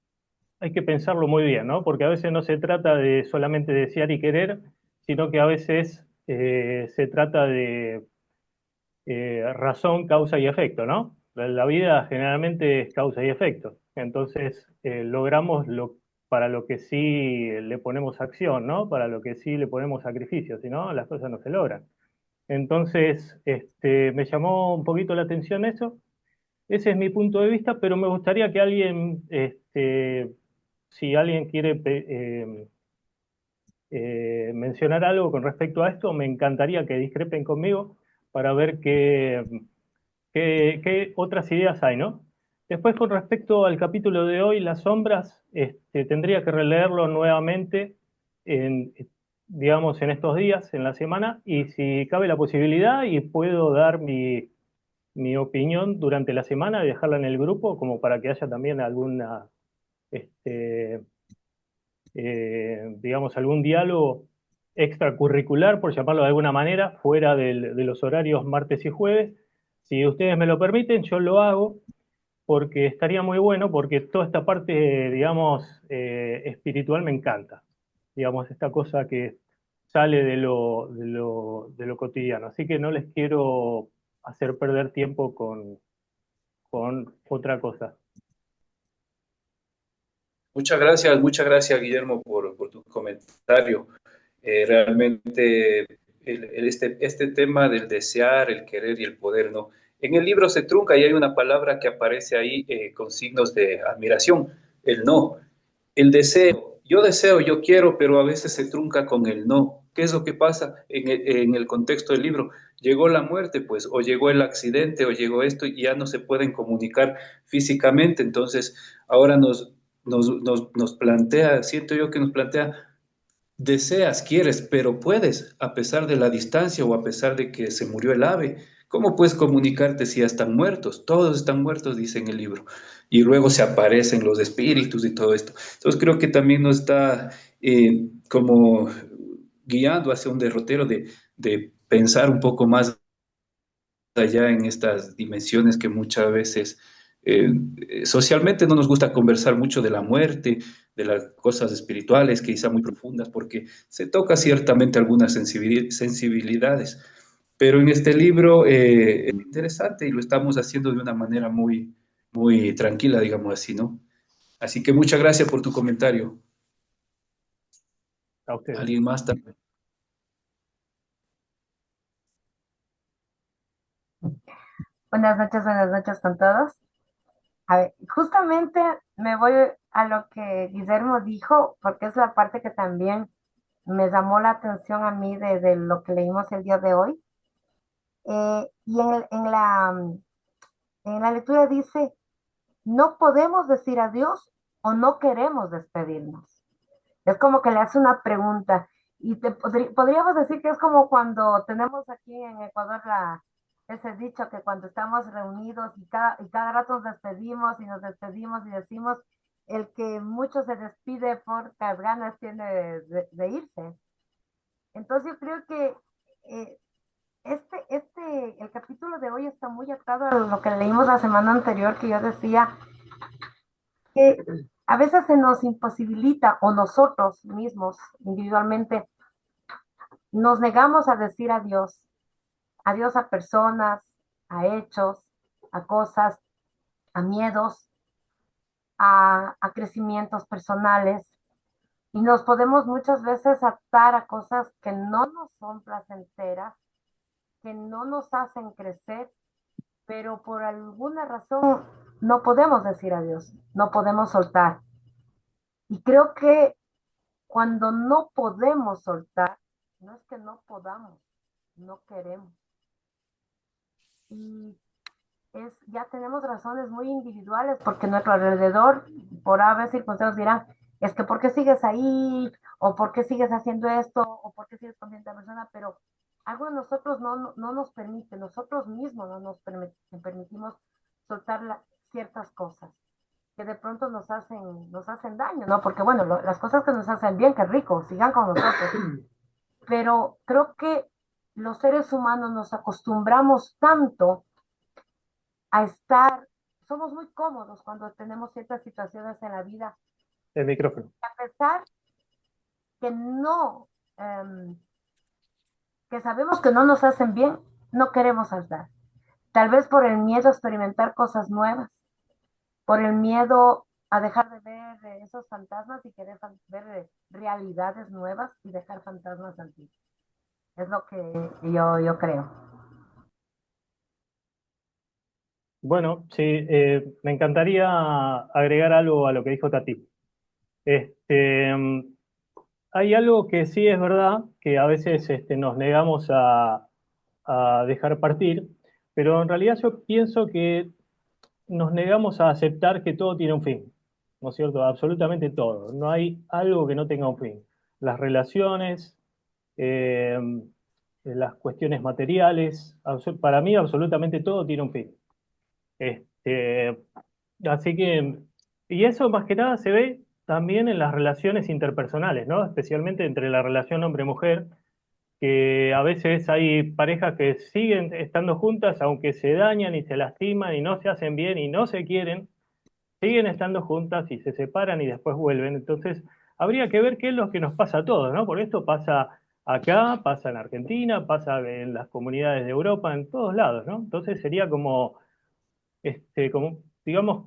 hay que pensarlo muy bien, ¿no? Porque a veces no se trata de solamente desear y querer, sino que a veces se trata de razón, causa y efecto, ¿no? La vida generalmente es causa y efecto. Entonces, logramos para lo que sí le ponemos acción, ¿no? Para lo que sí le ponemos sacrificio, si no, las cosas no se logran. Entonces, me llamó un poquito la atención eso. Ese es mi punto de vista, pero me gustaría que alguien, si alguien quiere mencionar algo con respecto a esto, me encantaría que discrepen conmigo para ver qué otras ideas hay, ¿no? Después, con respecto al capítulo de hoy, Las sombras, tendría que releerlo nuevamente, en, digamos, en estos días, en la semana, y si cabe la posibilidad y puedo dar mi opinión durante la semana y dejarla en el grupo, como para que haya también alguna, este, digamos, algún diálogo extracurricular, por llamarlo de alguna manera, fuera de los horarios martes y jueves. Si ustedes me lo permiten, yo lo hago porque estaría muy bueno, porque toda esta parte, digamos, espiritual me encanta. Digamos, esta cosa que sale de lo cotidiano. Así que no les quiero hacer perder tiempo con otra cosa. Muchas gracias, Guillermo, por tu comentario. Realmente este tema del desear, el querer y el poder, ¿no? En el libro se trunca y hay una palabra que aparece ahí con signos de admiración, el no. El deseo, yo deseo, yo quiero, pero a veces se trunca con el no. ¿Qué es lo que pasa en el contexto del libro? Llegó la muerte, pues, o llegó el accidente, o llegó esto, y ya no se pueden comunicar físicamente. Entonces, ahora nos plantea, siento yo que nos plantea, deseas, quieres, pero puedes, a pesar de la distancia o a pesar de que se murió el ave. ¿Cómo puedes comunicarte si ya están muertos? Todos están muertos, dice en el libro. Y luego se aparecen los espíritus y todo esto. Entonces creo que también nos está como guiando hacia un derrotero de pensar un poco más allá en estas dimensiones que muchas veces socialmente no nos gusta conversar mucho de la muerte, de las cosas espirituales, quizá muy profundas, porque se toca ciertamente algunas sensibilidades. Pero en este libro es interesante y lo estamos haciendo de una manera muy, muy tranquila, digamos así, ¿no? Así que muchas gracias por tu comentario. A ustedes. ¿Alguien más también? Buenas noches con todos. A ver, justamente me voy a lo que Guillermo dijo, porque es la parte que también me llamó la atención a mí de lo que leímos el día de hoy. Y en la lectura dice, no podemos decir adiós o no queremos despedirnos. Es como que le hace una pregunta. Y podríamos decir que es como cuando tenemos aquí en Ecuador ese dicho que cuando estamos reunidos y cada rato nos despedimos y nos despedimos y decimos, el que mucho se despide por las ganas tiene de irse. Entonces yo creo que eh, el capítulo de hoy está muy atado a lo que leímos la semana anterior, que yo decía que a veces se nos imposibilita o nosotros mismos individualmente nos negamos a decir adiós, adiós a personas, a hechos, a cosas, a miedos, a crecimientos personales y nos podemos muchas veces atar a cosas que no nos son placenteras, que no nos hacen crecer, pero por alguna razón no podemos decir adiós, no podemos soltar. Y creo que cuando no podemos soltar, no es que no podamos, no queremos. Y ya tenemos razones muy individuales porque nuestro alrededor, por a veces circunstancias dirán, es que ¿por qué sigues ahí? ¿O por qué sigues haciendo esto? ¿O por qué sigues con esta persona? Pero algo de nosotros no nos permite, nosotros mismos no nos permitimos soltar ciertas cosas que de pronto nos hacen daño, ¿no? Porque bueno, las cosas que nos hacen bien, qué rico, sigan con nosotros. Pero creo que los seres humanos nos acostumbramos tanto a estar, somos muy cómodos cuando tenemos ciertas situaciones en la vida, El micrófono. a pesar que no, em, que sabemos que no nos hacen bien, no queremos saltar. Tal vez por el miedo a experimentar cosas nuevas, por el miedo a dejar de ver esos fantasmas y querer ver realidades nuevas y dejar fantasmas antiguos. Es lo que yo creo. Bueno, sí, me encantaría agregar algo a lo que dijo Tati. Hay algo que sí es verdad, que a veces nos negamos a dejar partir, pero en realidad yo pienso que nos negamos a aceptar que todo tiene un fin, ¿no es cierto? Absolutamente todo. No hay algo que no tenga un fin. Las relaciones, eh, las cuestiones materiales, para mí absolutamente todo tiene un fin. Este, Así que, y eso más que nada se ve también en las relaciones interpersonales, ¿no? Especialmente entre la relación hombre-mujer, que a veces hay parejas que siguen estando juntas, aunque se dañan y se lastiman y no se hacen bien y no se quieren, siguen estando juntas y se separan y después vuelven. Entonces, habría que ver qué es lo que nos pasa a todos, ¿no? Porque esto pasa acá, pasa en Argentina, pasa en las comunidades de Europa, en todos lados, ¿no? Entonces sería como digamos,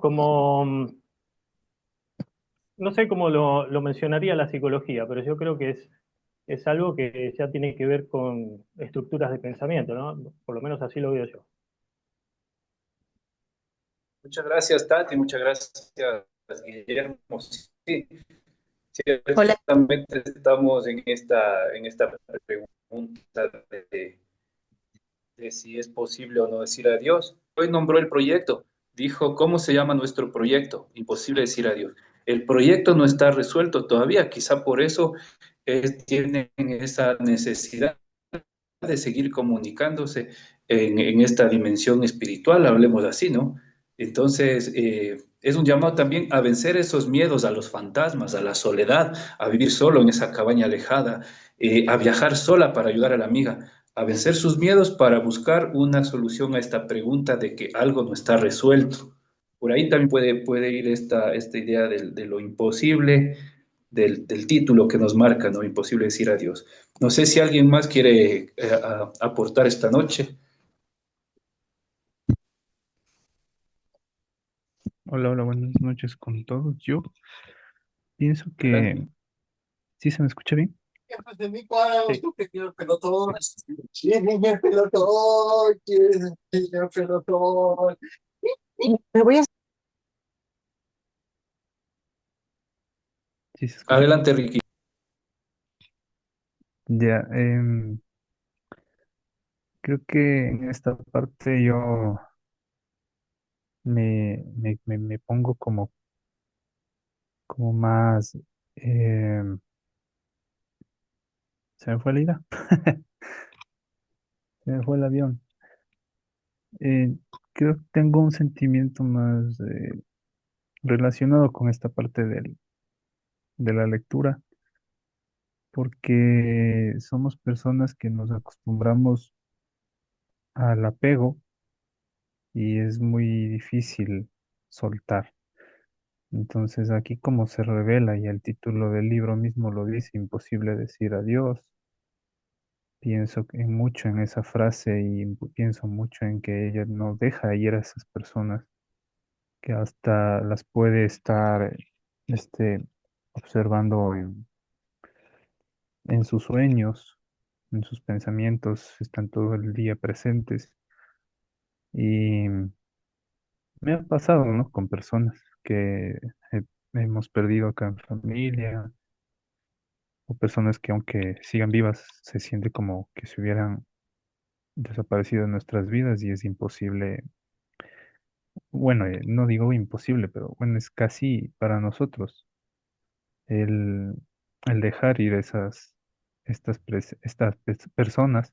no sé cómo lo mencionaría la psicología, pero yo creo que es algo que ya tiene que ver con estructuras de pensamiento, ¿no? Por lo menos así lo veo yo. Muchas gracias, Tati, muchas gracias, Guillermo. Sí, Hola. ciertamente estamos en esta pregunta de si es posible o no decir adiós. Hoy nombró el proyecto, dijo, ¿cómo se llama nuestro proyecto? Imposible decir adiós. El proyecto no está resuelto todavía, quizá por eso tienen esa necesidad de seguir comunicándose en esta dimensión espiritual, hablemos así, ¿no? Entonces, es un llamado también a vencer esos miedos a los fantasmas, a la soledad, a vivir solo en esa cabaña alejada, a viajar sola para ayudar a la amiga, a vencer sus miedos para buscar una solución a esta pregunta de que algo no está resuelto. Por ahí también puede ir esta idea de lo imposible, del título que nos marca, ¿no? Imposible decir adiós. No sé si alguien más quiere aportar esta noche. Hola, hola, buenas noches con todos. Yo pienso que Adelante. sí se me escucha bien. Sí. Me voy a... Sí se escucha. Adelante, Ricky. Ya, creo que en esta parte yo me pongo como más, em, se me fue la idea, se me fue el avión. Eh, Creo que tengo un sentimiento más relacionado con esta parte de la lectura, porque somos personas que nos acostumbramos al apego y es muy difícil soltar. Entonces aquí como se revela y el título del libro mismo lo dice, imposible decir adiós. Pienso mucho en esa frase y pienso mucho en que ella no deja ir a esas personas, que hasta las puede estar este, observando en sus sueños, en sus pensamientos, están todo el día presentes. Y me ha pasado, ¿no? Con personas que hemos perdido acá en familia, o personas que aunque sigan vivas, se siente como que se hubieran desaparecido de nuestras vidas y es imposible, bueno, no digo imposible, pero bueno, es casi para nosotros el, el dejar ir estas personas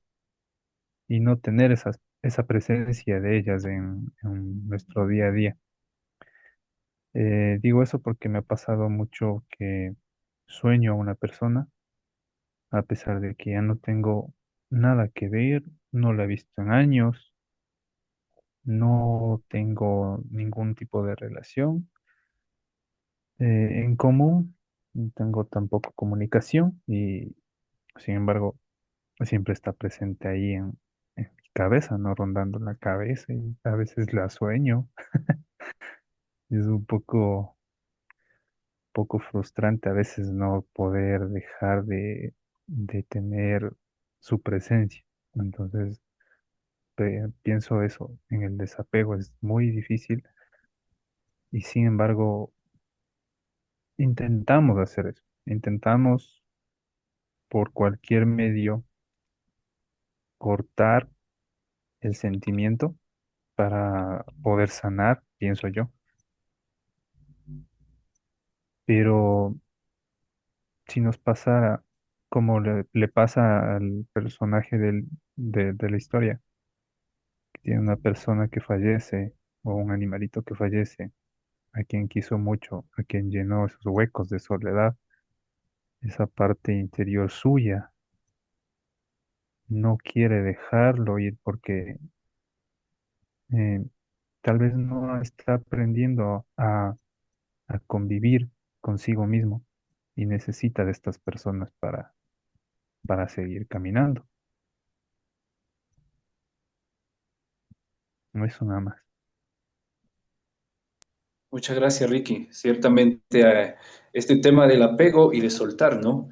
y no tener esa presencia de ellas en nuestro día a día. Digo eso porque me ha pasado mucho que sueño a una persona, a pesar de que ya no tengo nada que ver, no la he visto en años, no tengo ningún tipo de relación en común, no tengo tampoco comunicación y sin embargo siempre está presente ahí en mi cabeza, ¿no? Rondando la cabeza y a veces la sueño. Es un poco frustrante a veces no poder dejar de tener su presencia. Entonces, pienso eso, en el desapego es muy difícil y sin embargo intentamos hacer eso. Intentamos por cualquier medio cortar el sentimiento para poder sanar, pienso yo. Pero si nos pasara como le pasa al personaje de la historia, que tiene una persona que fallece o un animalito que fallece, a quien quiso mucho, a quien llenó esos huecos de soledad, esa parte interior suya, no quiere dejarlo ir porque eh, tal vez no está aprendiendo a convivir consigo mismo y necesita de estas personas para seguir caminando. No eso nada más. Muchas gracias, Ricky. Ciertamente, este tema del apego y de soltar, ¿no?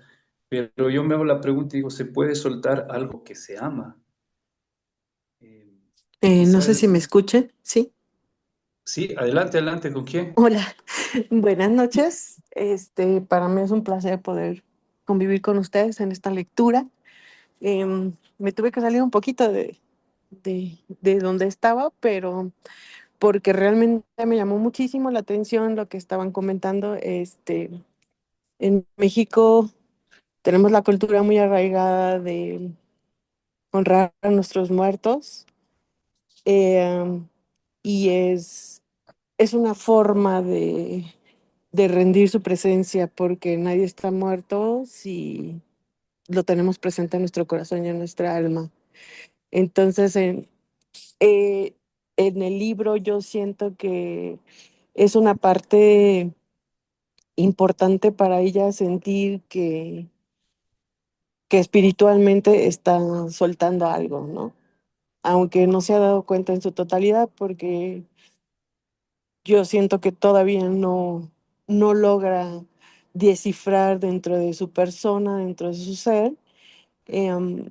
Pero yo me hago la pregunta y digo, ¿se puede soltar algo que se ama? Eh, No sé si quizás, me escuchen, ¿sí? sí, adelante, adelante, ¿con quién? Hola, buenas noches. Para mí es un placer poder convivir con ustedes en esta lectura. Me tuve que salir un poquito de donde estaba, pero porque realmente me llamó muchísimo la atención lo que estaban comentando. En México tenemos la cultura muy arraigada de honrar a nuestros muertos, eh, y es una forma de rendir su presencia porque nadie está muerto si lo tenemos presente en nuestro corazón y en nuestra alma. Entonces, eh, en el libro yo siento que es una parte importante para ella sentir que espiritualmente está soltando algo, ¿no? Aunque no se ha dado cuenta en su totalidad, porque yo siento que todavía no logra descifrar dentro de su persona, dentro de su ser, em,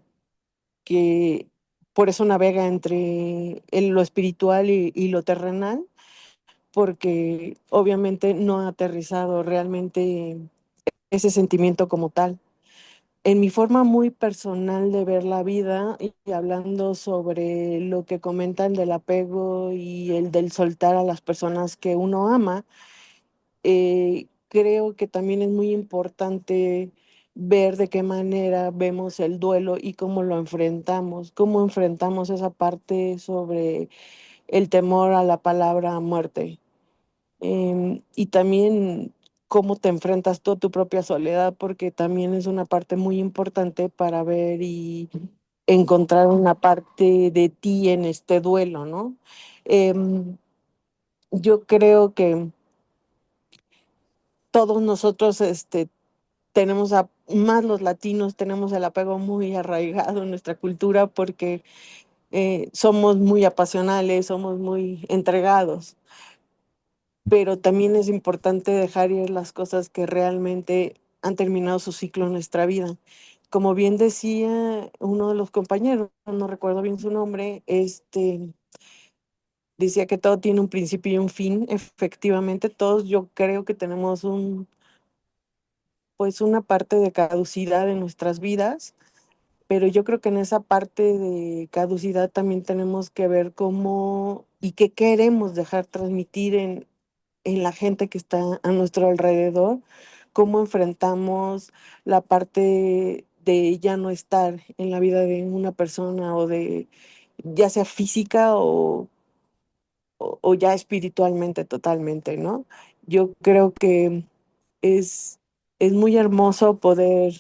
que por eso navega entre lo espiritual y lo terrenal, porque obviamente no ha aterrizado realmente ese sentimiento como tal. En mi forma muy personal de ver la vida y hablando sobre lo que comentan del apego y el del soltar a las personas que uno ama, creo que también es muy importante ver de qué manera vemos el duelo y cómo enfrentamos esa parte sobre el temor a la palabra muerte. Y también cómo te enfrentas tú a tu propia soledad, porque también es una parte muy importante para ver y encontrar una parte de ti en este duelo, ¿no? Em, yo creo que todos nosotros tenemos, más los latinos, tenemos el apego muy arraigado en nuestra cultura porque somos muy apasionales, somos muy entregados, pero también es importante dejar ir las cosas que realmente han terminado su ciclo en nuestra vida. Como bien decía uno de los compañeros, no recuerdo bien su nombre, decía que todo tiene un principio y un fin. Efectivamente, todos yo creo que tenemos pues una parte de caducidad en nuestras vidas, pero yo creo que en esa parte de caducidad también tenemos que ver cómo y qué queremos dejar transmitir en la gente que está a nuestro alrededor, cómo enfrentamos la parte de ya no estar en la vida de una persona o de ya sea física o ya espiritualmente totalmente, ¿no? Yo creo que es, es muy hermoso poder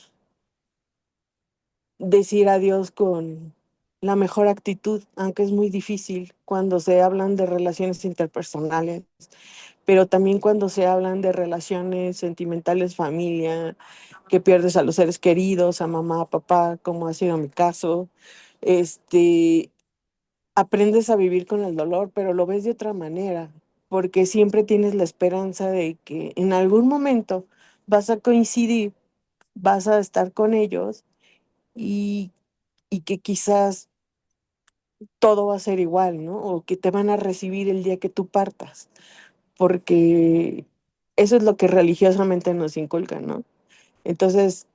decir adiós con la mejor actitud, aunque es muy difícil cuando se hablan de relaciones interpersonales, pero también cuando se hablan de relaciones sentimentales, familia, que pierdes a los seres queridos, a mamá, a papá, como ha sido mi caso, este, aprendes a vivir con el dolor, pero lo ves de otra manera, porque siempre tienes la esperanza de que en algún momento vas a coincidir, vas a estar con ellos y, y que quizás todo va a ser igual, ¿no? O que te van a recibir el día que tú partas, porque eso es lo que religiosamente nos inculcan, ¿no? Entonces,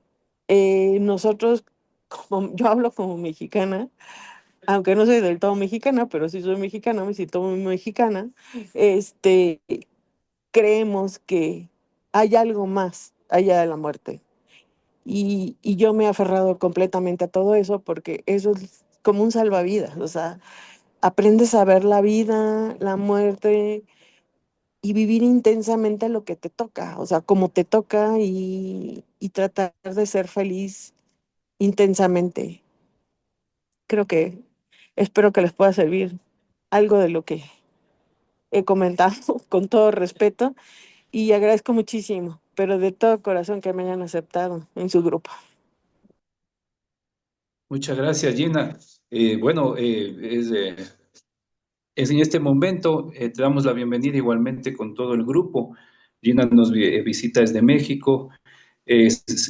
nosotros, como, yo hablo como mexicana, aunque no soy del todo mexicana, pero sí soy mexicana, me siento muy mexicana, este, creemos que hay algo más allá de la muerte. Y yo me he aferrado completamente a todo eso porque eso es como un salvavidas, o sea, aprendes a ver la vida, la muerte y vivir intensamente lo que te toca, o sea, como te toca y tratar de ser feliz intensamente. Creo que espero que les pueda servir algo de lo que he comentado con todo respeto y agradezco muchísimo, pero de todo corazón que me hayan aceptado en su grupo. Muchas gracias, Gina. Bueno, es en este momento, te damos la bienvenida igualmente con todo el grupo. Gina nos visita desde México.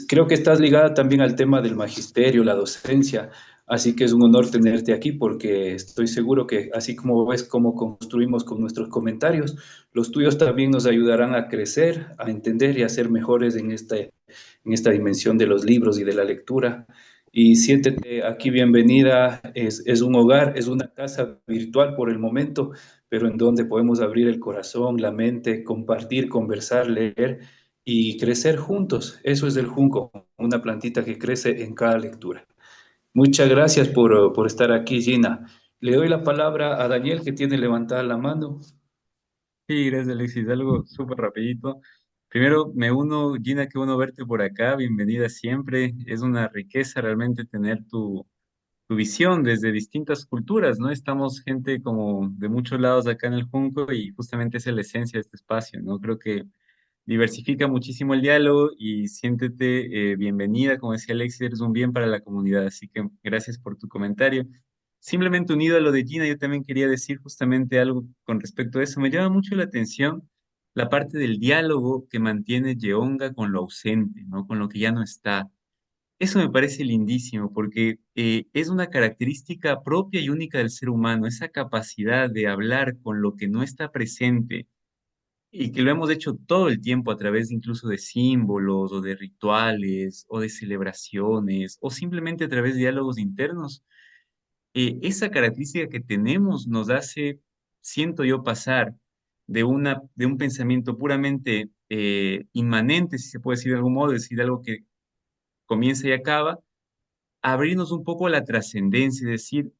Creo que estás ligada también al tema del magisterio, la docencia, así que es un honor tenerte aquí porque estoy seguro que así como ves cómo construimos con nuestros comentarios, los tuyos también nos ayudarán a crecer, a entender y a ser mejores en esta dimensión de los libros y de la lectura. Y siéntete aquí bienvenida, es un hogar, es una casa virtual por el momento, pero en donde podemos abrir el corazón, la mente, compartir, conversar, leer y crecer juntos. Eso es el junco, una plantita que crece en cada lectura. Muchas gracias por estar aquí, Gina. Le doy la palabra a Daniel, que tiene levantada la mano. Sí, gracias Alexis. Algo súper rapidito. Primero, me uno, Gina, qué bueno verte por acá. Bienvenida siempre. Es una riqueza realmente tener tu visión desde distintas culturas, ¿no? Estamos gente como de muchos lados acá en el Junco y justamente esa es la esencia de este espacio, ¿no? Creo que diversifica muchísimo el diálogo y siéntete bienvenida, como decía Alexis, eres un bien para la comunidad, así que gracias por tu comentario. Simplemente unido a lo de Gina, yo también quería decir justamente algo con respecto a eso. Me llama mucho la atención la parte del diálogo que mantiene Yeonga con lo ausente, ¿no? Con lo que ya no está. Eso me parece lindísimo porque es una característica propia y única del ser humano, esa capacidad de hablar con lo que no está presente y que lo hemos hecho todo el tiempo a través incluso de símbolos o de rituales o de celebraciones o simplemente a través de diálogos internos. Esa característica que tenemos nos hace, siento yo, pasar de un pensamiento puramente inmanente, si se puede decir de algún modo, decir algo que comienza y acaba, a abrirnos un poco a la trascendencia y decir,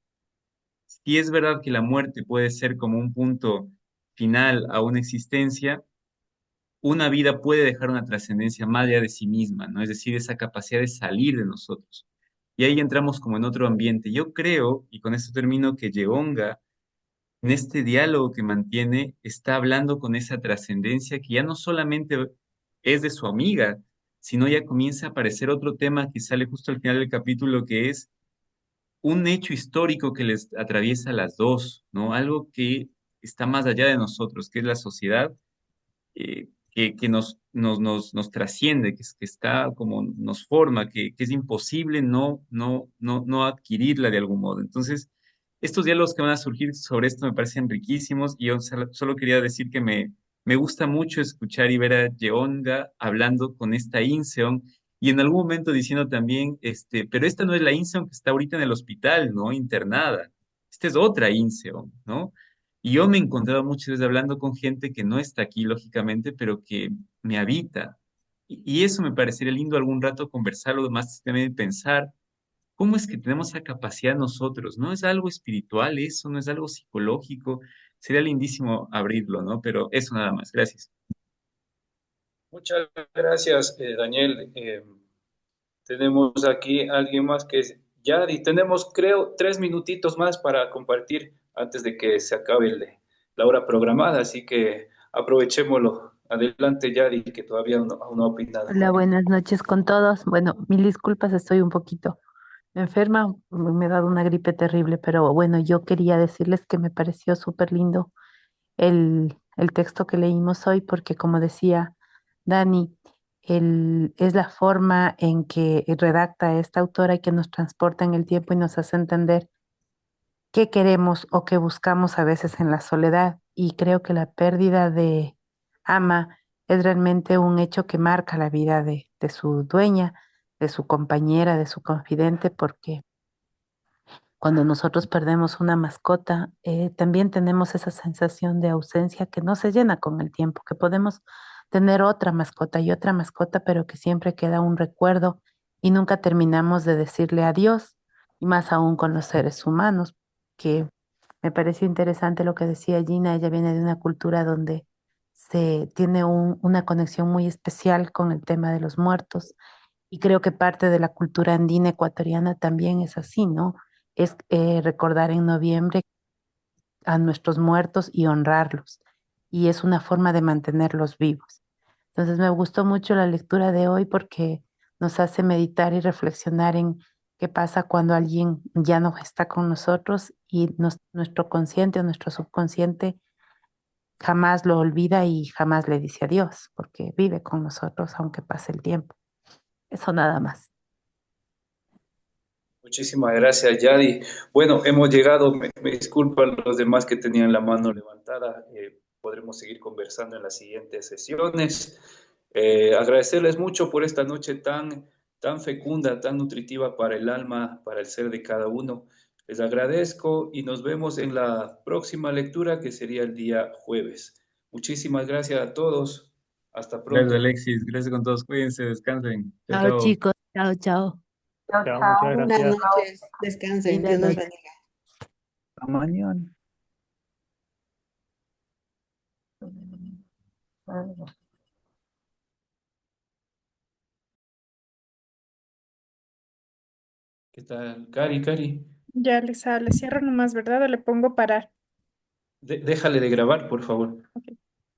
si es verdad que la muerte puede ser como un punto final a una existencia, una vida puede dejar una trascendencia más allá de sí misma, ¿no? Es decir, esa capacidad de salir de nosotros. Y ahí entramos como en otro ambiente. Yo creo, y con esto termino, que Yeonga, en este diálogo que mantiene, está hablando con esa trascendencia que ya no solamente es de su amiga, sino ya comienza a aparecer otro tema que sale justo al final del capítulo, que es un hecho histórico que les atraviesa a las dos, ¿no? Algo que está más allá de nosotros, que es la sociedad que nos trasciende, que está como nos forma, que es imposible no adquirirla de algún modo. Entonces, estos diálogos que van a surgir sobre esto me parecen riquísimos y yo solo quería decir que me gusta mucho escuchar y ver a Yeonga hablando con esta Inseon y en algún momento diciendo también, pero esta no es la Inseon que está ahorita en el hospital, ¿no? Internada. Esta es otra Inseon, ¿no? Y yo me he encontrado muchas veces hablando con gente que no está aquí, lógicamente, pero que me habita. Y eso me parecería lindo algún rato conversarlo, más también pensar cómo es que tenemos esa capacidad nosotros. No es algo espiritual eso, no es algo psicológico. Sería lindísimo abrirlo, ¿no? Pero eso nada más. Gracias. Muchas gracias, Daniel. Tenemos aquí a alguien más que es Yadi. Tenemos, creo, 3 minutitos más para compartir antes de que se acabe la hora programada, así que aprovechémoslo. Adelante, Yadi, que todavía aún no ha opinado. Hola, buenas noches con todos. Bueno, mil disculpas, estoy un poquito enferma, me he dado una gripe terrible, pero bueno, yo quería decirles que me pareció súper lindo el texto que leímos hoy, porque como decía Dani, es la forma en que redacta esta autora y que nos transporta en el tiempo y nos hace entender qué queremos o qué buscamos a veces en la soledad. Y creo que la pérdida de Ama es realmente un hecho que marca la vida de su dueña, de su compañera, de su confidente, porque cuando nosotros perdemos una mascota, también tenemos esa sensación de ausencia que no se llena con el tiempo, que podemos tener otra mascota y otra mascota, pero que siempre queda un recuerdo y nunca terminamos de decirle adiós, y más aún con los seres humanos, que me pareció interesante lo que decía Gina. Ella viene de una cultura donde se tiene una conexión muy especial con el tema de los muertos, y creo que parte de la cultura andina ecuatoriana también es así, ¿no? Es recordar en noviembre a nuestros muertos y honrarlos. Y es una forma de mantenerlos vivos. Entonces me gustó mucho la lectura de hoy porque nos hace meditar y reflexionar en qué pasa cuando alguien ya no está con nosotros y nuestro consciente o nuestro subconsciente jamás lo olvida y jamás le dice adiós, porque vive con nosotros aunque pase el tiempo. Eso nada más. Muchísimas gracias, Yadi. Bueno, hemos llegado, me disculpan los demás que tenían la mano levantada. Podremos seguir conversando en las siguientes sesiones. Agradecerles mucho por esta noche tan fecunda, tan nutritiva para el alma, para el ser de cada uno. Les agradezco y nos vemos en la próxima lectura, que sería el día jueves. Muchísimas gracias a todos. Hasta Gracias, pronto. Alexis. Gracias con todos. Cuídense, descansen. Chao, Chao, chao. chicos. Chao, chao. Chao, Chao, muchas chao. Buenas gracias. noches, descansen, Linda Dios los noche. bendiga. Hasta mañana. ¿Qué tal? Cari. Ya le cierro nomás, ¿verdad? O le pongo parar. Déjale de grabar, por favor. Ok.